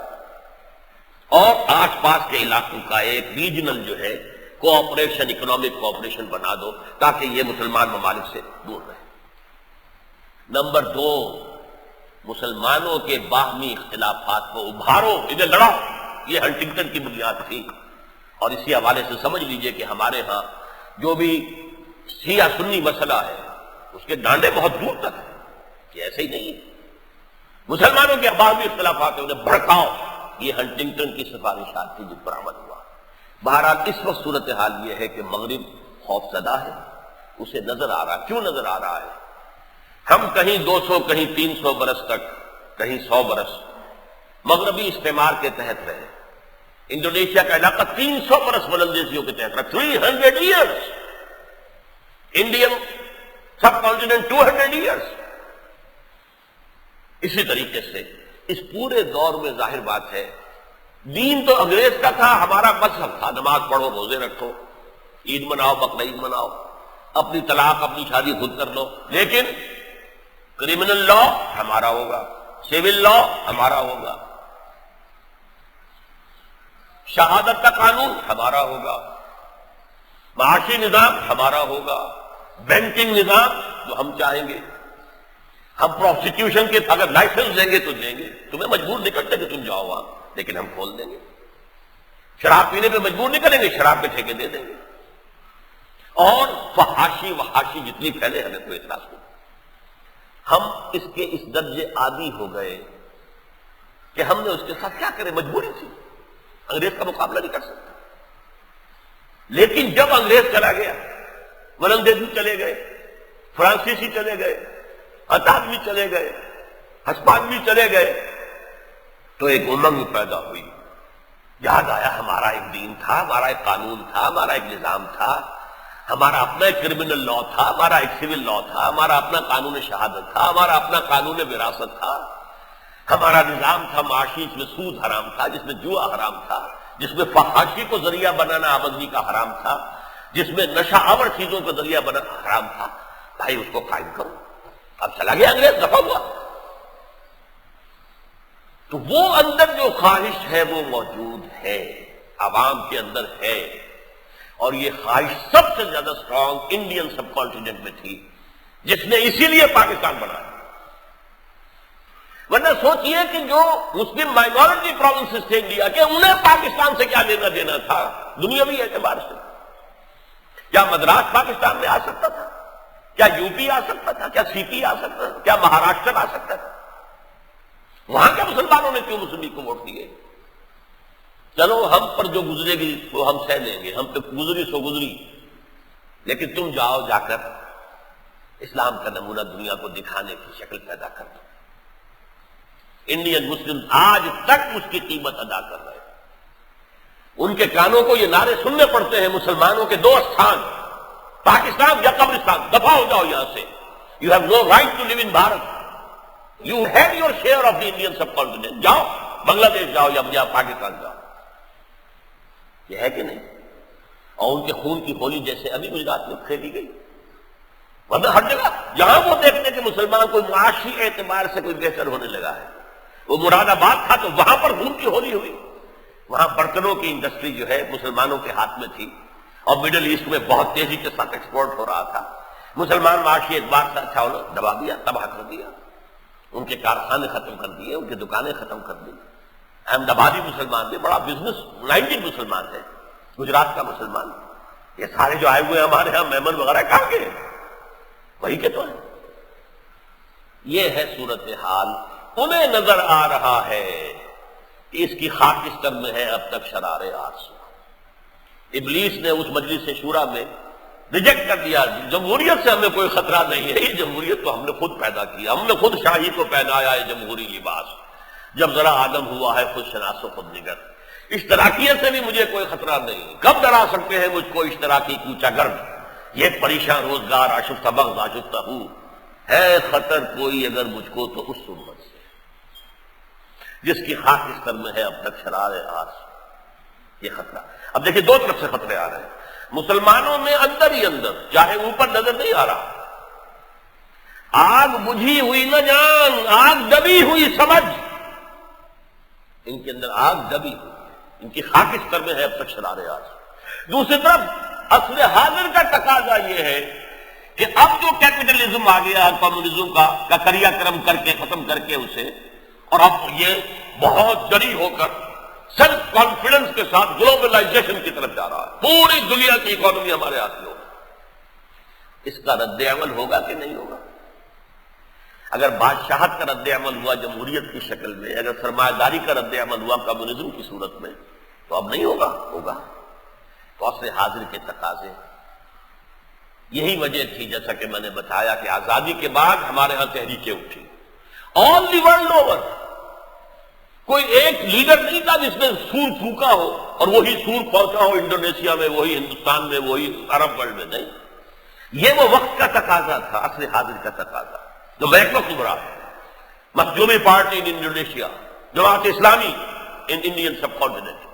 اور آس پاس کے علاقوں کا ایک ریجنل جو ہے کوآپریشن، اکنامک کوآپریشن بنا دو تاکہ یہ مسلمان ممالک سے دور رہے۔ نمبر 2، مسلمانوں کے باہمی اختلافات کو ابھارو، انہیں لڑاؤ۔ یہ ہنٹنگٹن کی بنیاد تھی، اور اسی حوالے سے سمجھ لیجئے کہ ہمارے ہاں جو بھی شیعہ سنی مسئلہ ہے اس کے ڈانڈے بہت دور تک ہیں، کہ ایسے ہی نہیں ہے۔ مسلمانوں کے باہمی اختلافات ہیں، انہیں بھڑکاؤ۔ یہ ہنٹنگٹن کی سفارشات تھی جن پر عمل ہوا۔ بہرحال اس وقت صورتحال یہ ہے کہ مغرب خوف زدہ ہے، اسے نظر آ رہا ہے۔ کیوں نظر آ رہا ہے؟ ہم کہیں 200 کہیں 300 برس تک، کہیں 100 برس مغربی استعمار کے تحت رہے۔ انڈونیشیا کا علاقہ 300 برس بلندیزیوں کے تحت رہا، 300 ایئرس۔ انڈین سب کانٹیننٹ 200 ایئرس۔ اسی طریقے سے اس پورے دور میں ظاہر بات ہے دین تو انگریز کا تھا، ہمارا مذہب تھا، نماز پڑھو، روزے رکھو، عید مناؤ، بقرعید مناؤ، اپنی طلاق، اپنی شادی خود کر لو، لیکن کرمنل لا ہمارا ہوگا، سول لا ہمارا ہوگا، شہادت کا قانون ہمارا ہوگا، معاشی نظام ہمارا ہوگا، بینکنگ نظام جو ہم چاہیں گے، ہم پروسیکیوشن کے اگر لائسنس دیں گے تو دیں گے، تمہیں مجبور نہیں کرتے کہ تم جاؤ وہاں، لیکن ہم کھول دیں گے۔ شراب پینے پہ مجبور نہیں کریں گے، شراب کے ٹھیکے دے دیں گے، اور فحاشی وحاشی جتنی پھیلے ہمیں کوئی اعتراض نہیں۔ ہم اس کے اس درجے عادی ہو گئے کہ ہم نے اس کے ساتھ کیا کریں، مجبوری تھی، انگریز کا مقابلہ نہیں کر سکتے۔ لیکن جب انگریز چلا گیا، ولندیزی چلے گئے، فرانسیسی چلے گئے، اطالوی چلے گئے، ہسپانوی چلے گئے، تو ایک امنگ پیدا ہوئی، یاد آیا ہمارا ایک دین تھا، ہمارا ایک قانون تھا، ہمارا ایک نظام تھا، ہمارا اپنا ایک کرمنل لا تھا، ہمارا ایک سول لا تھا، ہمارا اپنا قانون شہادت تھا، ہمارا اپنا قانون وراثت تھا، ہمارا نظام تھا معاشی، جس میں سود حرام تھا، جس میں جوا حرام تھا، جس میں فحاشی کو ذریعہ بنانا آمدنی کا حرام تھا، جس میں نشہ آور چیزوں کو ذریعہ بنانا حرام تھا۔ بھائی اس کو قائم کرو۔ اب چلا گیا انگریز، دفع ہوا، تو وہ اندر جو خواہش ہے وہ موجود ہے، عوام کے اندر ہے، اور یہ خواہش سب سے زیادہ اسٹرانگ انڈین سب کانٹیننٹ میں تھی، جس نے اسی لیے پاکستان بنایا۔ ورنہ سوچئے کہ جو مسلم مائنورٹی پروونسز تھے انڈیا کے، انہیں پاکستان سے کیا لینا دینا تھا دنیاوی اعتبار سے؟ کیا مدراس پاکستان میں آ سکتا تھا؟ کیا یو پی آ سکتا تھا؟ کیا سی پی آ سکتا تھا؟ کیا مہاراشٹر آ سکتا تھا؟ وہاں کے مسلمانوں نے کیوں مسلم لیگ کو ووٹ دیے؟ چلو ہم پر جو گزرے گی وہ ہم سہ لیں گے، ہم پہ گزری سو گزری، لیکن تم جاؤ، جا کر اسلام کا نمونہ دنیا کو دکھانے کی شکل پیدا کر دو۔ انڈین مسلم آج تک اس کی قیمت ادا کر رہے ہیں۔ ان کے کانوں کو یہ نعرے سننے پڑتے ہیں، مسلمانوں کے دو استھان، پاکستان یا قبرستان، دفع ہو جاؤ یہاں سے، you have no right to live in Bharat, you have your share of the Indian subcontinent, جاؤ۔ بنگلہ دیش جاؤ یا پاکستان جاؤ. یہ ہے کہ نہیں؟ اور ان کے خون کی ہولی جیسے ابھی گجرات میں کھیلی گئی، ورنہ ہر جگہ جہاں وہ دیکھتے کہ مسلمان کوئی معاشی اعتبار سے کوئی بہتر ہونے لگا ہے. وہ مراد آباد تھا تو وہاں پر خون کی ہولی ہوئی. وہاں برتنوں کی انڈسٹری جو ہے مسلمانوں کے ہاتھ میں تھی اور مڈل ایسٹ میں بہت تیزی کے ساتھ ایکسپورٹ ہو رہا تھا. مسلمان معاشی اعتبار سے اچھا ہونا دبا دیا، تباہ کر دیا. ان کے کارخانے ختم کر دیے، ان کی دکانیں ختم کر دی. احمد آبادی مسلمان بھی بڑا بزنس مائنڈڈ مسلمان ہے، گجرات کا مسلمان. یہ سارے جو آئے ہوئے ہیں ہمارے ہاں مہمان وغیرہ کہاں گئے؟ وہی کہ تو ہے. یہ ہے صورتحال. انہیں نظر آ رہا ہے کہ اس کی خاکستر میں ہے اب تک شرار آرزو. ابلیس نے اس مجلس شورا میں ریجیکٹ کر دیا. جمہوریت سے ہمیں کوئی خطرہ نہیں ہے، یہ جمہوریت تو ہم نے خود پیدا کیا، ہم نے خود شاہی کو پہنایا ہے جمہوری لباس. جب ذرا آدم ہوا ہے خود شناس و خود نگر. اشتراکیت سے بھی مجھے کوئی خطرہ نہیں. کب ڈرا سکتے ہیں مجھ کو اشتراکی کوچہ گرد؟ یہ پریشان روزگار آشفتہ مغز آشفتہ ہوں. ہے خطر کوئی اگر مجھ کو تو اس امت سے جس کی خاکستر میں ہے اب تک شرار آرزو. یہ خطرہ. اب دیکھیں دو طرف سے خطرے آ رہے ہیں. مسلمانوں میں اندر ہی اندر، چاہے اوپر نظر نہیں آ رہا، آگ بجھی ہوئی نہ جان، آگ دبی ہوئی سمجھ. ان کے اندر آگ دبی ہوئی، ان کی خاکستر میں ہے اب تک شرار آرزو. دوسری طرف عصر حاضر کا تقاضا یہ ہے کہ اب جو کیپٹلزم آ گیا کمیونزم کا کریا کرم کر کے ختم کر کے اسے، اور اب یہ بہت جری ہو کر سیلف کانفیڈنس کے ساتھ گلوبلائزیشن کی طرف جا رہا ہے. پوری دنیا کی اکانومی ہمارے ہاتھ میں ہوگی. اس کا رد عمل ہوگا کہ نہیں ہوگا؟ اگر بادشاہت کا رد عمل ہوا جمہوریت کی شکل میں، اگر سرمایہ داری کا رد عمل ہوا کمیونزم کی صورت میں، تو اب نہیں ہوگا. ہوگا تو عصر حاضر کے تقاضے. یہی وجہ تھی جیسا کہ میں نے بتایا کہ آزادی کے بعد ہمارے ہاں تحریکیں اٹھی آل دی ورلڈ اوور. کوئی ایک لیڈر نہیں تھا جس نے سور پھونکا ہو اور وہی سور پہنچا ہو انڈونیشیا میں، وہی ہندوستان میں، وہی عرب ورلڈ میں. نہیں، یہ وہ وقت کا تقاضا تھا، عصر حاضر کا تقاضا. جو محکمہ کبریٰ، مخدومی پارٹی ان انڈونیشیا، جماعت اسلامی ان انڈین سب کانٹیننٹ،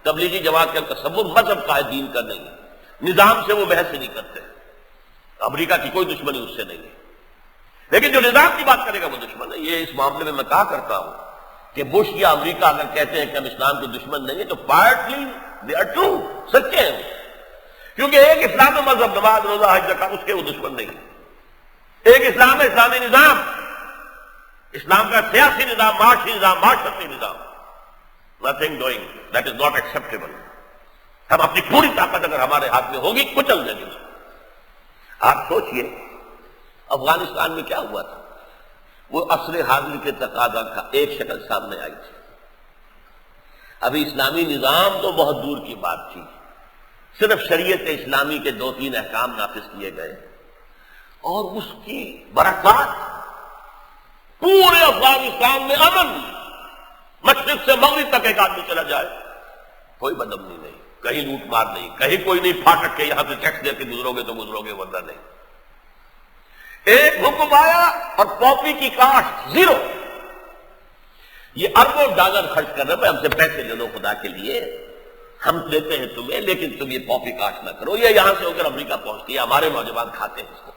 تبلیغی جماعت کا تصور مذہب کا ہے، دین کا نہیں. نظام سے وہ بحث نہیں کرتے. امریکہ کی کوئی دشمنی اس سے نہیں ہے، لیکن جو نظام کی بات کرے گا وہ دشمن ہے. یہ اس معاملے میں کہا کرتا ہوں کہ بش یا امریکہ اگر کہتے ہیں کہ ہم اسلام کے دشمن نہیں ہیں تو پارٹلی دے آر ٹرو، سچے ہیں. کیونکہ ایک اسلام و مذہب، نماز روزہ حج زکات، اس کے وہ دشمن نہیں ہے. ایک اسلام ہے، اسلامی نظام، اسلام کا سیاسی نظام، معاشی نظام، معاشرتی نظام. nothing doing that is not acceptable. ہم اپنی پوری طاقت اگر ہمارے ہاتھ میں ہوگی کچل دیں گے اس کو. آپ سوچئے افغانستان میں کیا ہوا تھا. وہ عصر حاضر کے تقاضا کا ایک شکل سامنے آئی تھی. ابھی اسلامی نظام تو بہت دور کی بات تھی، صرف شریعت اسلامی کے 2-3 احکام نافذ کیے گئے اور اس کی برکات پورے افغانستان میں امن. مشرق سے مغرب تک ایک آدمی چلا جائے کوئی بدامنی نہیں، کہیں لوٹ مار نہیں، کہیں کوئی نہیں پھاٹک کے یہاں سے ٹیکس دے کے گزرو گے تو گزرو گے، ورنہ نہیں. ایک حکم آیا اور پاپی کی کاشت زیرو. یہ اربوں ڈالر خرچ کر رہے ہیں، ہم سے پیسے لے لو خدا کے لیے، ہم دیتے ہیں تمہیں، لیکن تم یہ پاپی کاشت نہ کرو. یہ یہاں سے ہو کر امریکہ پہنچتی ہے، ہمارے نوجوان کھاتے ہیں اس کو،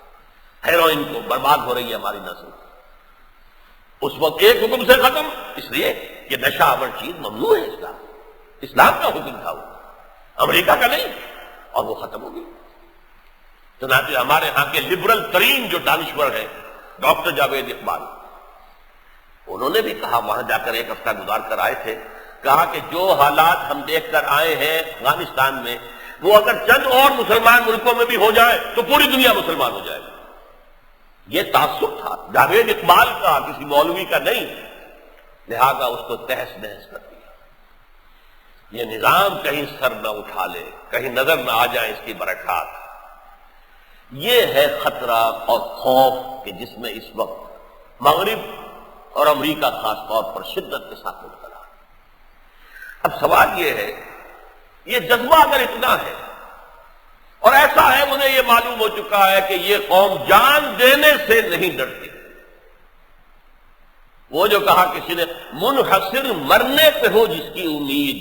ہیروئن کو. برباد ہو رہی ہے ہماری نسل. اس وقت ایک حکم سے ختم، اس لیے کہ نشہ آور چیز ممنوع ہے. اسلام کا حکم تھا وہ، امریکہ کا نہیں، اور وہ ختم ہو گئی. چنانچہ ہمارے ہاں کے لبرل ترین جو دانشور ہیں ڈاکٹر جاوید اقبال، انہوں نے بھی کہا، وہاں جا کر ایک ہفتہ گزار کر آئے تھے، کہا کہ جو حالات ہم دیکھ کر آئے ہیں افغانستان میں، وہ اگر چند اور مسلمان ملکوں میں بھی ہو جائے تو پوری دنیا مسلمان ہو جائے گی. یہ تعصب تھا جاوید اقبال کا، کسی مولوی کا نہیں. لہذا اس کو تہس نہس کر دیا. یہ نظام کہیں سر نہ اٹھا لے، کہیں نظر نہ آ جائے اس کی برکات. یہ ہے خطرہ اور خوف کہ جس میں اس وقت مغرب اور امریکہ خاص طور پر شدت کے ساتھ مبتلا. اب سوال یہ ہے، یہ جذبہ اگر اتنا ہے اور ایسا ہے، مجھے یہ معلوم ہو چکا ہے کہ یہ قوم جان دینے سے نہیں ڈرتی. وہ جو کہا کسی نے منحصر مرنے پہ ہو جس کی امید،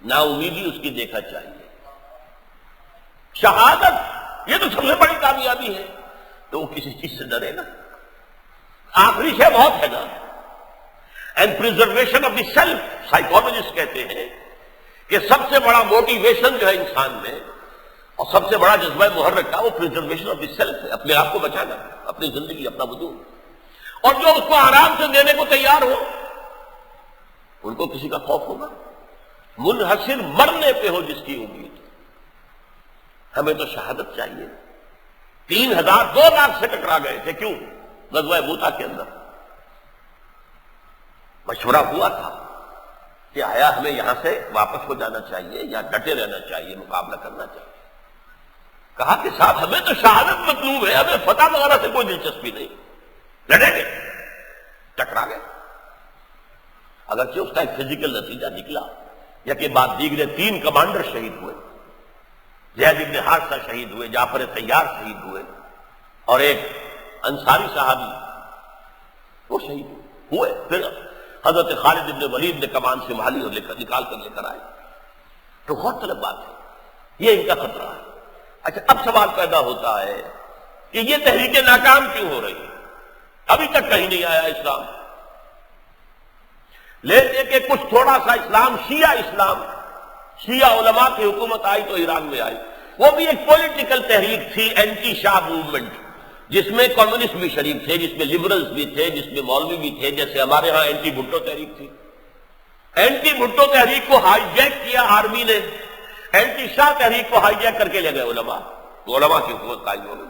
نا امیدی اس کی دیکھا چاہیے۔ شہادت یہ تو سب سے بڑی کامیابی ہے، تو وہ کسی چیز سے ڈرے گا؟ آخری شے بہت ہے نا، and preservation of the self, psychologist کہتے ہیں کہ سب سے بڑا موٹیویشن جو ہے انسان میں اور سب سے بڑا جذبہ محرک کا وہ پریزرویشن آف دی سیلف ہے، اپنے آپ کو بچانا، اپنی زندگی، اپنا وجود، اور جو اس کو آرام سے دینے کو تیار ہو ان کو کسی کا خوف ہوگا؟ منحصر مرنے پہ ہو جس کی امید۔ ہمیں تو شہادت چاہیے۔ 3000 2 لاکھ سے ٹکرا گئے تھے، کیوں؟ غزوہ موتا کے اندر مشورہ ہوا تھا کہ آیا ہمیں یہاں سے واپس ہو جانا چاہیے یا ڈٹے رہنا چاہیے، مقابلہ کرنا چاہیے؟ کہا کہ صاحب ہمیں تو شہادت مطلوب ہے، ہمیں فتح وغیرہ سے کوئی دلچسپی نہیں، لڑیں گے۔ ٹکرا گئے، اگرچہ اس کا ایک فزیکل نتیجہ نکلا، یا کہ بعد دیگر 3 کمانڈر شہید ہوئے، زید بن حارثہ شہید ہوئے، جعفر طیار شہید ہوئے، اور ایک انصاری صحابی وہ شہید ہوئے۔ پھر حضرت خالد بن ولید نے کمان سے مالی اور نکال کر لے کر آئے۔ تو غور طلب بات ہے، یہ ان کا خطرہ ہے۔ اچھا، اب سوال پیدا ہوتا ہے کہ یہ تحریکیں ناکام کیوں ہو رہی ہیں؟ ابھی تک کہیں نہیں آیا اسلام، لیتے کہ کچھ تھوڑا سا اسلام، شیعہ علماء کی حکومت آئی تو ایران میں آئی، وہ بھی ایک پولیٹیکل تحریک تھی، اینٹی شاہ موومنٹ، جس میں کمیونسٹ بھی شریک تھے، جس میں لبرلز بھی تھے، جس میں مولوی بھی تھے، جیسے ہمارے ہاں اینٹی بھٹو تحریک تھی۔ اینٹی بھٹو تحریک کو ہائی جیک کیا آرمی نے، اینٹی شاہ تحریک کو ہائی جیک کر کے لے گئے علماء، تو علماء کی حکومت قائم ہو گئی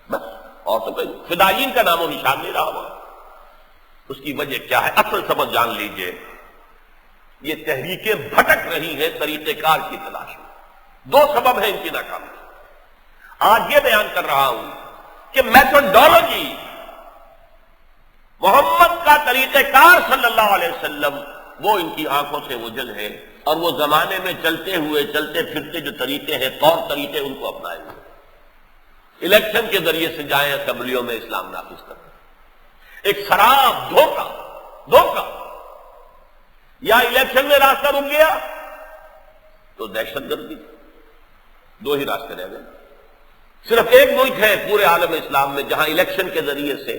بس، اور تو کوئی فدائین کا نام و نشان نہیں رہا وہاں۔ اس کی وجہ کیا ہے؟ اصل سبب جان لیجئے، یہ تحریکیں بھٹک رہی ہیں طریقہ کار کی تلاش میں۔ 2 سبب ہیں ان کی ناکامی۔ آج یہ بیان کر رہا ہوں کہ میتھڈولوجی، محمد کا طریقہ کار صلی اللہ علیہ وسلم، وہ ان کی آنکھوں سے اوجھل ہے، اور وہ زمانے میں چلتے ہوئے چلتے پھرتے جو طریقے ہیں، طور طریقے، ان کو اپنائے ہوئے۔ الیکشن کے ذریعے سے جائیں اسمبلیوں میں اسلام نافذ کریں، ایک خراب دھوکہ، یا الیکشن میں راستہ رک گیا تو دہشت گردی، 2 ہی راستے رہ گئے۔ صرف ایک ملک ہے پورے عالم اسلام میں جہاں الیکشن کے ذریعے سے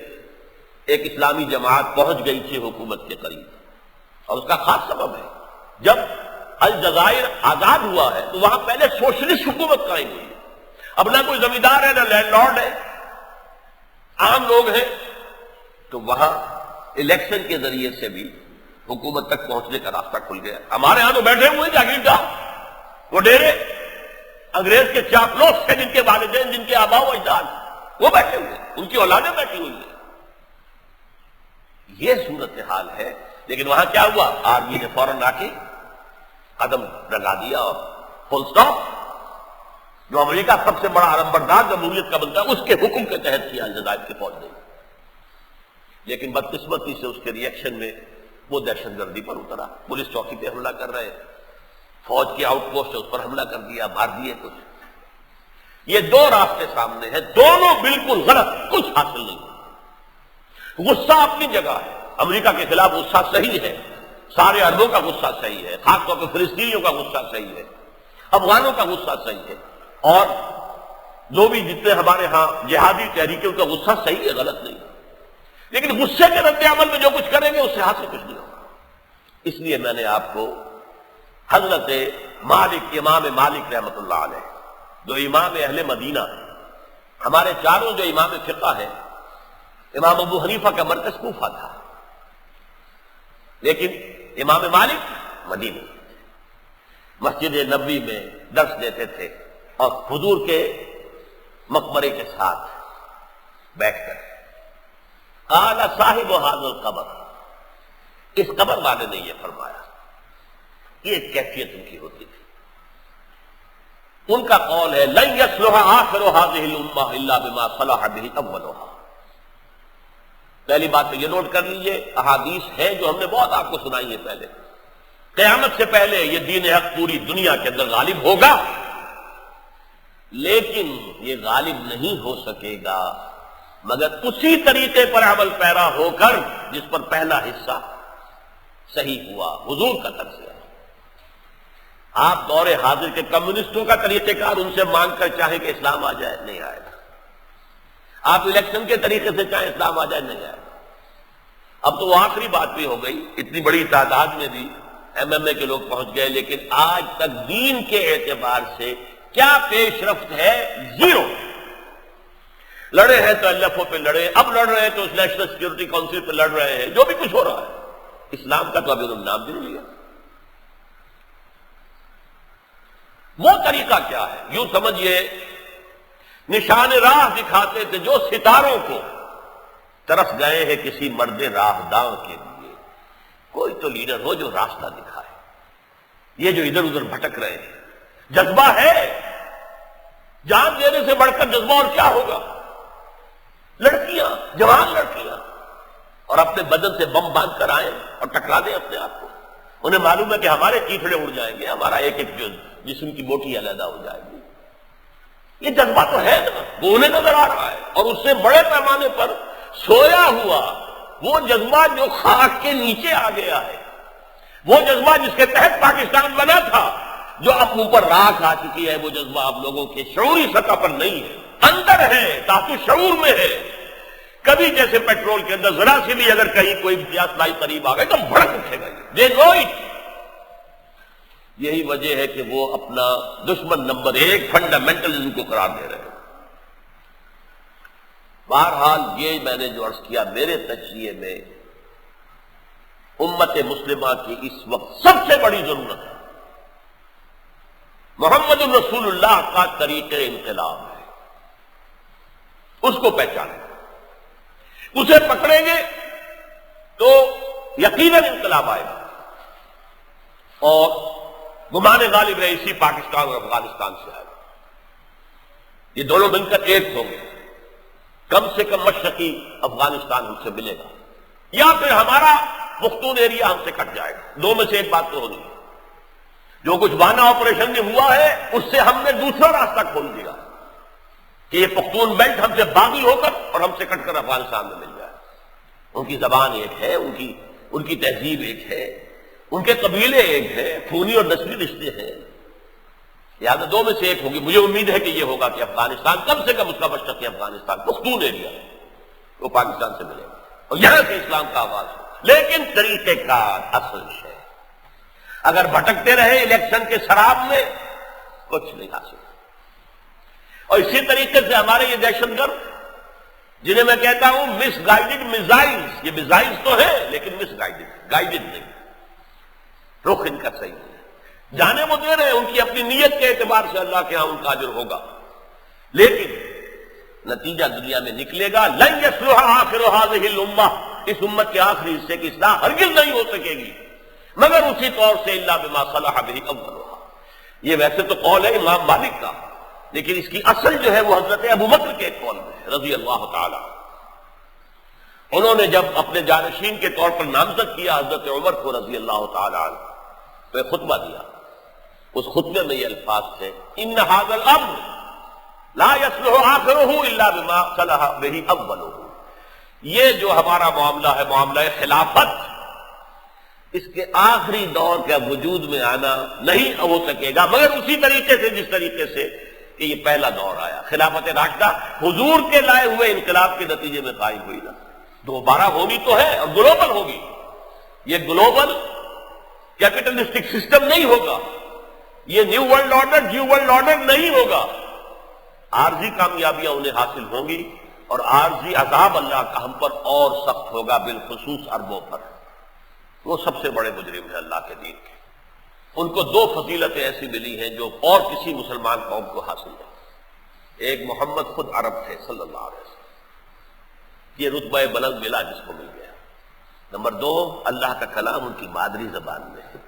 ایک اسلامی جماعت پہنچ گئی تھی حکومت کے قریب، اور اس کا خاص سبب ہے، جب الجزائر آزاد ہوا ہے تو وہاں پہلے سوشلسٹ حکومت قائم ہوئی ہے۔ اب نہ کوئی زمیندار ہے، نہ لینڈ لارڈ ہے، عام لوگ ہیں، تو وہاں الیکشن کے ذریعے سے بھی حکومت تک پہنچنے کا راستہ کھل گیا۔ ہمارے ہاں تو بیٹھے ہوئے جاگیردار، وہ ڈیرے انگریز کے چاپلوس ہیں، جن کے والدین، جن کے آباء و اجداد، وہ بیٹھے ہوئے، ان کی اولادیں بیٹھی ہوئی ہیں۔ یہ صورتحال ہے، لیکن وہاں کیا ہوا؟ آرمی نے فوراً آ کے قدم لگا دیا اور فل سٹاپ، جو امریکہ سب سے بڑا علمبردار جمہوریت کا بنتا ہے، اس کے حکم کے تحت کیا الجزائر کے فوج نے۔ لیکن بدقسمتی سے اس کے ری ایکشن میں وہ دہشت گردی پر اترا، پولیس چوکی پہ حملہ کر رہے، فوج کی آؤٹ پوسٹ ہے اس پر حملہ کر دیا، مار دیے کچھ۔ یہ 2 راستے سامنے ہیں، دونوں بالکل غلط، کچھ حاصل نہیں۔ غصہ اپنی جگہ ہے، امریکہ کے خلاف غصہ صحیح ہے، سارے عربوں کا غصہ صحیح ہے، خاص طور پہ فلسطینیوں کا غصہ صحیح ہے، افغانوں کا غصہ صحیح ہے، اور جو بھی جتنے ہمارے ہاں جہادی تحریکیں، ان کا غصہ صحیح ہے، غلط نہیں ہے۔ لیکن غصے کے رد عمل میں جو کچھ کریں گے اس سے حاصل کچھ نہیں ہوگا۔ اس لیے میں نے آپ کو حضرت مالک، امام مالک رحمۃ اللہ علیہ، جو امام اہل مدینہ، ہمارے چاروں جو امام فقہ ہیں، امام ابو حنیفہ کا مرکز کوفہ تھا، لیکن امام مالک مدینہ، مسجد نبوی میں درس دیتے تھے، اور حضور کے مقبرے کے ساتھ بیٹھ کر قال صاحب هذا القبر، اس قبر والے نے یہ فرمایا، یہ ایک کیفیت ان کی ہوتی تھی۔ ان کا قول ہے لن يصلح آخر هذه الامه الا بما صلح به اولها۔ پہلی بات تو یہ نوٹ کر لیجئے، احادیث ہیں جو ہم نے بہت آپ کو سنائی ہے پہلے، قیامت سے پہلے یہ دین حق پوری دنیا کے اندر غالب ہوگا، لیکن یہ غالب نہیں ہو سکے گا مگر اسی طریقے پر عمل پیرا ہو کر جس پر پہلا حصہ صحیح ہوا، حضور کا طرز ہے۔ آپ دور حاضر کے کمیونسٹوں کا طریقہ کار ان سے مانگ کر چاہیں کہ اسلام آ جائے، نہیں آئے گا۔ آپ الیکشن کے طریقے سے چاہیں اسلام آ جائے، نہیں آئے گا۔ اب تو وہ آخری بات بھی ہو گئی، اتنی بڑی تعداد میں بھی ایم ایم اے کے لوگ پہنچ گئے، لیکن آج تک دین کے اعتبار سے کیا پیش رفت ہے؟ زیرو۔ لڑے ہیں تو ایل ایف او پہ لڑے، اب لڑ رہے ہیں تو اس نیشنل سیکورٹی کونسل پہ لڑ رہے ہیں، جو بھی کچھ ہو رہا ہے، اسلام کا تو ابھی انہوں نے نام بھی نہیں لیا۔ وہ طریقہ کیا ہے؟ یوں سمجھیے نشان راہ دکھاتے تھے جو ستاروں کو طرف گئے ہیں کسی مرد راہ داں کے لیے، کوئی تو لیڈر ہو جو راستہ دکھائے۔ یہ جو ادھر ادھر بھٹک رہے ہیں، جذبہ ہے، جان دینے سے بڑھ کر جذبہ اور کیا ہوگا؟ لڑکیاں، جوان لڑکیاں، اور اپنے بدن سے بم باندھ کر آئیں اور ٹکرا دیں اپنے آپ کو۔ انہیں معلوم ہے کہ ہمارے چیتڑے اڑ جائیں گے، ہمارا ایک ایک جسم کی بوٹی علیحدہ ہو جائے گی۔ یہ جذبہ تو ہے نا، وہ انہیں نظر آ رہا ہے، اور اس سے بڑے پیمانے پر سویا ہوا وہ جذبہ جو خاک کے نیچے آ گیا ہے، وہ جذبہ جس کے تحت پاکستان بنا تھا، جو اب اوپر راکھ آ چکی ہے، وہ جذبہ اب لوگوں کے شعوری سطح پر نہیں ہے، اندر ہے، تحت شعور میں ہے۔ کبھی جیسے پیٹرول کے اندر ذرا سی بھی اگر کہیں کوئی پیاس قریب آ گئے تو بھڑک اٹھے گا، دے نو اٹ۔ یہی وجہ ہے کہ وہ اپنا دشمن نمبر 1 فنڈامنٹلزم کو قرار دے رہے ہیں۔ بہرحال یہ میں نے جو عرض کیا، میرے تجزیے میں امت مسلمہ کی اس وقت سب سے بڑی ضرورت ہے محمد الرسول اللہ کا طریق انقلاب ہے، اس کو پہچانیں، اسے پکڑیں گے تو یقیناً انقلاب آئے گا، اور گمان غالب رئیسی پاکستان اور افغانستان سے آئے گا۔ یہ دونوں مل کر ایک ہوں گے، کم سے کم مشرقی افغانستان ہم سے ملے گا، یا پھر ہمارا پختون ایریا ہم سے کٹ جائے گا۔ دو میں سے ایک بات تو ہونی ہے۔ جو کچھ وانا آپریشن میں ہوا ہے اس سے ہم نے دوسرا راستہ کھول دیا کہ یہ پختون بیلٹ ہم سے باغی ہو کر اور ہم سے کٹ کر افغانستان میں مل جائے۔ ان کی زبان ایک ہے، ان کی تہذیب ایک ہے، ان کے قبیلے ایک ہیں، خونی اور نسلی رشتے ہیں، لہٰذا دو میں سے ایک ہوگی۔ مجھے امید ہے کہ یہ ہوگا کہ افغانستان کم سے کم اس کا مشرقی افغانستان پختون ایریا وہ پاکستان سے ملے گا اور یہاں سے اسلام کا آغاز ہو، لیکن طریقہ کار اصل ہے۔ اگر بھٹکتے رہے الیکشن کے سراب میں کچھ نہیں حاصل۔ اور اسی طریقے سے ہمارے یہ دہشت گرد جنہیں میں کہتا ہوں مس گائیڈڈ میزائلز، یہ میزائلز تو ہیں لیکن مس گائیڈڈ نہیں، رخ ان کا صحیح ہے، جانے وہ دے رہے ہیں، ان کی اپنی نیت کے اعتبار سے اللہ کے ہاں ان کا اجر ہوگا، لیکن نتیجہ دنیا میں نکلے گا۔ لن یصلح آخر هذه الامہ، اس امت کے آخری حصے کی اصلاح ہرگز نہیں ہو سکے گی مگر اسی طور سے الا بما صلح به اولها۔ یہ ویسے تو قول ہے امام مالک کا، لیکن اس کی اصل جو ہے وہ حضرت ابو بکر کے ایک قول میں رضی اللہ تعالی۔ انہوں نے جب اپنے جانشین کے طور پر نامزد کیا حضرت عمر کو رضی اللہ تعالی عنہ، تو ایک خطبہ دیا، اس خطبے میں یہ الفاظ تھے ان هذا الامر لا يصلح آخره الا بما صلح به اوله۔ یہ جو ہمارا معاملہ ہے، معاملہ خلافت، اس کے آخری دور کا وجود میں آنا نہیں ہو سکے گا مگر اسی طریقے سے جس طریقے سے کہ یہ پہلا دور آیا۔ خلافت راشدہ حضور کے لائے ہوئے انقلاب کے نتیجے میں قائم ہوئی نا، دوبارہ ہونی تو ہے اور گلوبل ہوگی۔ یہ گلوبل کیپٹلسٹک سسٹم نہیں ہوگا، یہ نیو ورلڈ آرڈر نہیں ہوگا۔ عارضی کامیابیاں انہیں حاصل ہوں گی اور عارضی عذاب اللہ کا ہم پر اور سخت ہوگا، بالخصوص عربوں پر۔ وہ سب سے بڑے مجرم ہیں اللہ کے دین کے، ان کو دو فضیلتیں ایسی ملی ہیں جو اور کسی مسلمان قوم کو حاصل ہے۔ ایک محمد خود عرب تھے صلی اللہ علیہ وسلم، یہ رتبہ بلند ملا جس کو مل گیا۔ نمبر دو، اللہ کا کلام ان کی مادری زبان میں ہے،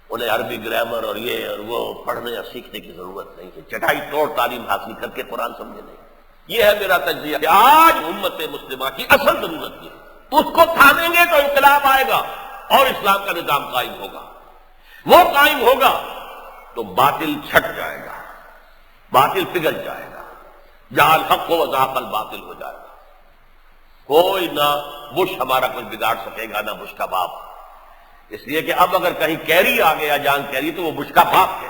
انہیں عربی گرامر اور یہ اور وہ پڑھنے اور سیکھنے کی ضرورت نہیں ہے، چٹائی توڑ تعلیم حاصل کر کے قرآن سمجھے نہیں۔ یہ ہے میرا تجزیہ کہ آج امت مسلمہ کی اصل ضرورت یہ ہے، اس کو تھامیں گے تو انقلاب آئے گا اور اسلام کا نظام قائم ہوگا۔ وہ قائم ہوگا تو باطل چھٹ جائے گا، باطل پگھل جائے گا، جہاں الحق و زاق الباطل ہو جائے گا۔ کوئی نہ بش ہمارا کچھ بگاڑ سکے گا، نہ بش کا باپ، اس لیے کہ اب اگر کہیں کیری آ گیا، جان کیری، تو وہ بش کا باپ ہے۔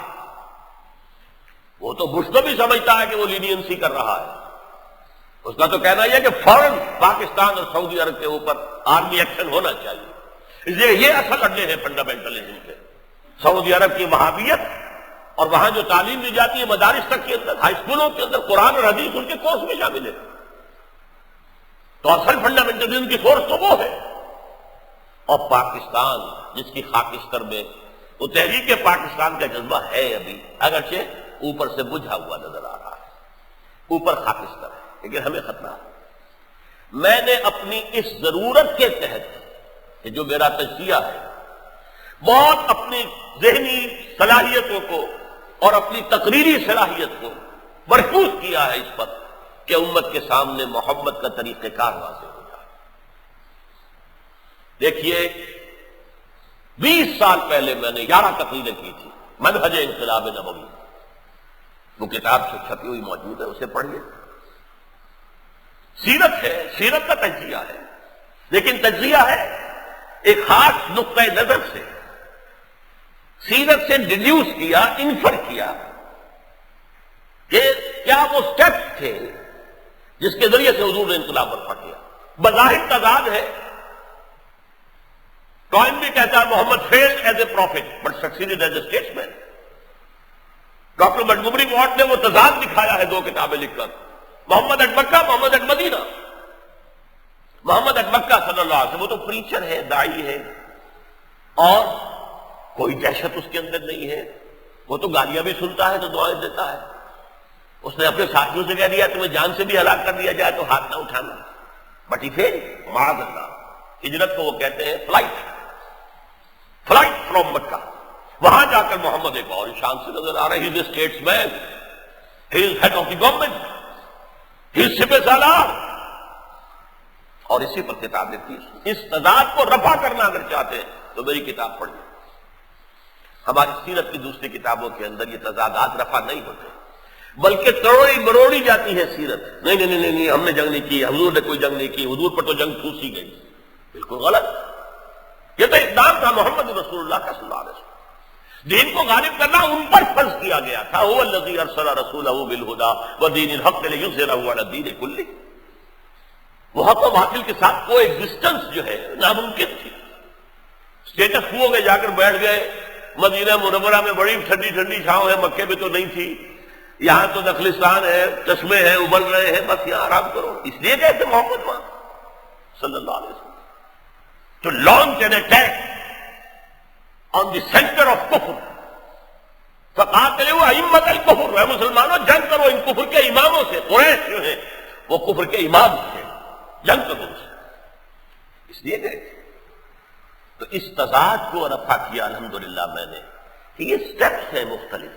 وہ تو بش تو بھی سمجھتا ہے کہ وہ لینینسی کر رہا ہے، اس کا تو کہنا یہ ہے کہ فوراً پاکستان اور سعودی عرب کے اوپر آرمی ایکشن ہونا چاہیے۔ اس لیے یہ اصل اڈے ہیں فنڈامنٹلزم کے، سعودی عرب کی وہابیت، اور وہاں جو تعلیم دی جاتی ہے مدارس تک کے اندر، ہائی اسکولوں کے اندر قرآن اور حدیث ان کے کورس میں شامل ہے۔ تو اصل فنڈامنٹلزم کی سورس تو وہ ہے۔ اور پاکستان جس کی خاکستر میں وہ تحریک پاکستان کا جذبہ ہے ابھی، اگرچہ اوپر سے بجھا ہوا نظر آ رہا ہے، اوپر خاکستر ہے، لیکن ہمیں خطرہ ہے۔ میں نے اپنی اس ضرورت کے تحت کہ جو میرا تجزیہ ہے، بہت اپنی ذہنی صلاحیتوں کو اور اپنی تقریری صلاحیت کو مرکوز کیا ہے اس پر کہ امت کے سامنے محبت کا طریقہ کار واضح ہو جائے۔ دیکھیے 20 سال پہلے میں نے 11 تقریریں کی تھی، منہج انقلاب نبوی، وہ کتاب سے چھپی ہوئی موجود ہے، اسے پڑھیے۔ سیرت ہے، سیرت کا تجزیہ ہے، لیکن تجزیہ ہے ایک خاص نقطۂ نظر سے، سیرت سے ڈیڈیوس کیا، انفر کیا کہ کیا وہ سٹیپس تھے جس کے ذریعے سے حضور نے انقلاب برپا کیا۔ بظاہر تضاد ہے، ٹوائن بھی کہتا ہے Muhammad failed as a prophet but succeeded as a statesman. Doctor Montgomery Watt نے وہ تضاد دکھایا ہے 2 کتابیں لکھ کر، Muhammad at Mecca, Muhammad at Medina. Muhammad at Mecca صلی اللہ علیہ وسلم، وہ تو پریچر ہے، داعی ہے، اور کوئی دہشت اس کے اندر نہیں ہے، وہ تو گالیاں بھی سنتا ہے تو دعائیں دیتا ہے۔ اس نے اپنے ساتھیوں سے کہہ دیا تمہیں جان سے بھی ہلاک کر دیا جائے تو ہاتھ نہ اٹھانا، بٹ ہی فیل، معاذ اللہ۔ ہجرت کو وہ کہتے ہیں فلائٹ فرام مکہ۔ وہاں جا کر محمد ایک اور شان سے نظر آ رہا ہے، he is a statesman, he is head of the government, he is سپہ سالار، اور اسی پر کتاب لکھی۔ اس تضاد کو رفع کرنا اگر چاہتے ہیں تو میری کتاب پڑھیے۔ ہماری سیرت کی دوسری کتابوں کے اندر یہ تضادات رفع نہیں ہوتے، بلکہ توڑی مروڑی جاتی ہے سیرت۔ نہیں، ہم نے جنگ نہیں کی، حضور نے کوئی جنگ نہیں کی، حضور پر تو جنگ ٹھوسی گئی۔ بالکل غلط، یہ تو اقدام تھا محمد رسول اللہ کا صلی اللہ علیہ وسلم۔ دین کو غالب کرنا ان پر فرض کیا گیا تھا، هو الذی ارسل رسولہ بالہدی ودین الحق لیظہرہ علی الدین کلہ۔ وہ حق و باطل کے ساتھ کو ایگزسٹنس جو ہے ناممکن تھی۔ اسٹیٹس کو گئے، جا کر بیٹھ گئے مدینہ منورہ میں، بڑی ٹھنڈی ٹھنڈی چھاؤں ہے، مکے میں تو نہیں تھی، یہاں تو نخلستان ہے، چشمے ہیں ابل رہے ہیں، بس یہاں آرام کرو۔ اس لیے گئے تھے محمد وہاں صلی اللہ علیہ وسلم to launch an attack on the center of کفر۔ فقاتلوا ائمۃ الکفر، اے مسلمانوں جنگ کرو ان کفر کے اماموں سے۔ قریش جو ہیں وہ کفر کے امام تھے، جنگ کرو ان سے، اس لیے گئے تھے۔ تو اس تضاد کو رفع کیا الحمدللہ میں نے کہ یہ سٹیپس ہیں مختلف،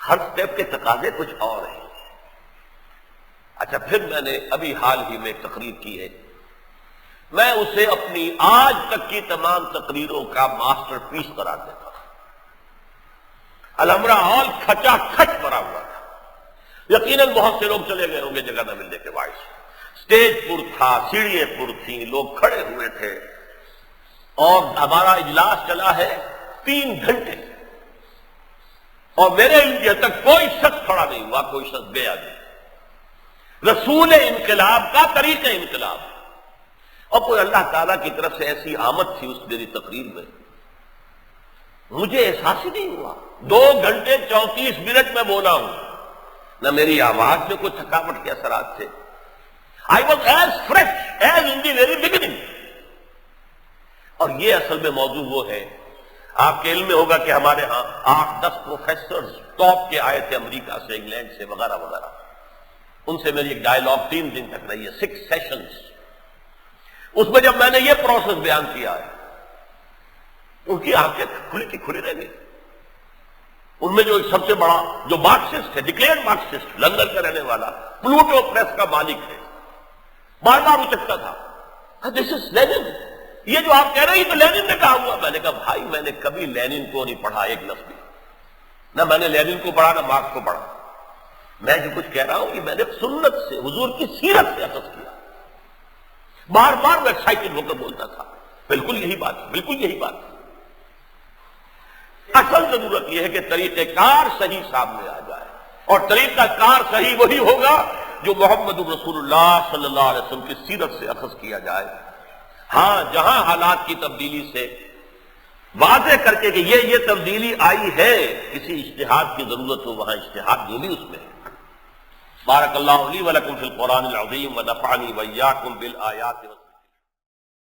ہر سٹیپ کے تقاضے کچھ اور ہیں۔ اچھا، پھر میں نے ابھی حال ہی میں ایک تقریر کی ہے، میں اسے اپنی آج تک کی تمام تقریروں کا ماسٹر پیس قرار دیتا ہوں۔ الامرا ہال کھچا کھچ بھرا ہوا تھا، یقیناً بہت سے لوگ چلے گئے ہوں گے جگہ نہ ملنے کے باعث۔ اسٹیج پر تھا، سیڑھیاں پر تھیں، لوگ کھڑے ہوئے تھے، اور ہمارا اجلاس چلا ہے 3 گھنٹے، اور میرے علم کے تک کوئی شخص کھڑا نہیں ہوا، کوئی شخص گیا نہیں۔ رسول انقلاب کا طریقہ انقلاب، اور کوئی اللہ تعالیٰ کی طرف سے ایسی آمد تھی اس میری تقریر میں، مجھے احساس ہی نہیں ہوا۔ 2 گھنٹے 34 منٹ میں بولا ہوں، نہ میری آواز میں کوئی تھکاوٹ کے اثرات تھے۔ I was as fresh as in the very beginning۔ اور یہ اصل میں موضوع وہ ہے، آپ کے علم میں ہوگا کہ ہمارے ہاں 8-10 پروفیسرز ٹاپ کے آئے تھے امریکہ سے، انگلینڈ سے، وغیرہ وغیرہ۔ ان سے میری ایک ڈائیلاگ 3 دن تک رہی ہے، 6 سیشنز۔ اس میں جب میں نے یہ پروسیس بیان کیا ہے، ان کی آنکھیں کھلی کی کھلی رہ گئی۔ ان میں جو سب سے بڑا جو مارکسسٹ ہے، ڈکلیئرڈ مارکسسٹ، لندن کا رہنے والا، پلوٹو پریس کا مالک ہے، بار بار اچکتا تھا، دس از لینن، یہ جو آپ کہہ رہے ہیں تو لینن نے کہا ہوا۔ میں نے کہا بھائی میں نے کبھی لینن کو نہیں پڑھا ایک لفظ بھی، نہ میں نے لینن کو پڑھا نہ مارکس کو پڑھا۔ میں جو کچھ کہہ رہا ہوں کہ میں نے سنت سے، حضور کی سیرت سے اخذ کیا۔ بار بار وہ ایکسائٹڈ ہو کر بولتا تھا بالکل یہی بات ہے، بالکل یہی بات ہے۔ اصل ضرورت یہ ہے کہ طریقہ کار صحیح سامنے آ جائے، اور طریقہ کار صحیح وہی ہوگا جو محمد رسول اللہ صلی اللہ علیہ وسلم کی سیرت سے اخذ کیا جائے۔ ہاں جہاں حالات کی تبدیلی سے واضح کر کے کہ یہ تبدیلی آئی ہے، کسی اجتہاد کی ضرورت ہو، وہاں اجتہاد جو بھی اس میں ہے۔ بارک اللہ لی ولکم فی القرآن العظیم ونفعنی وإیاکم بالآیات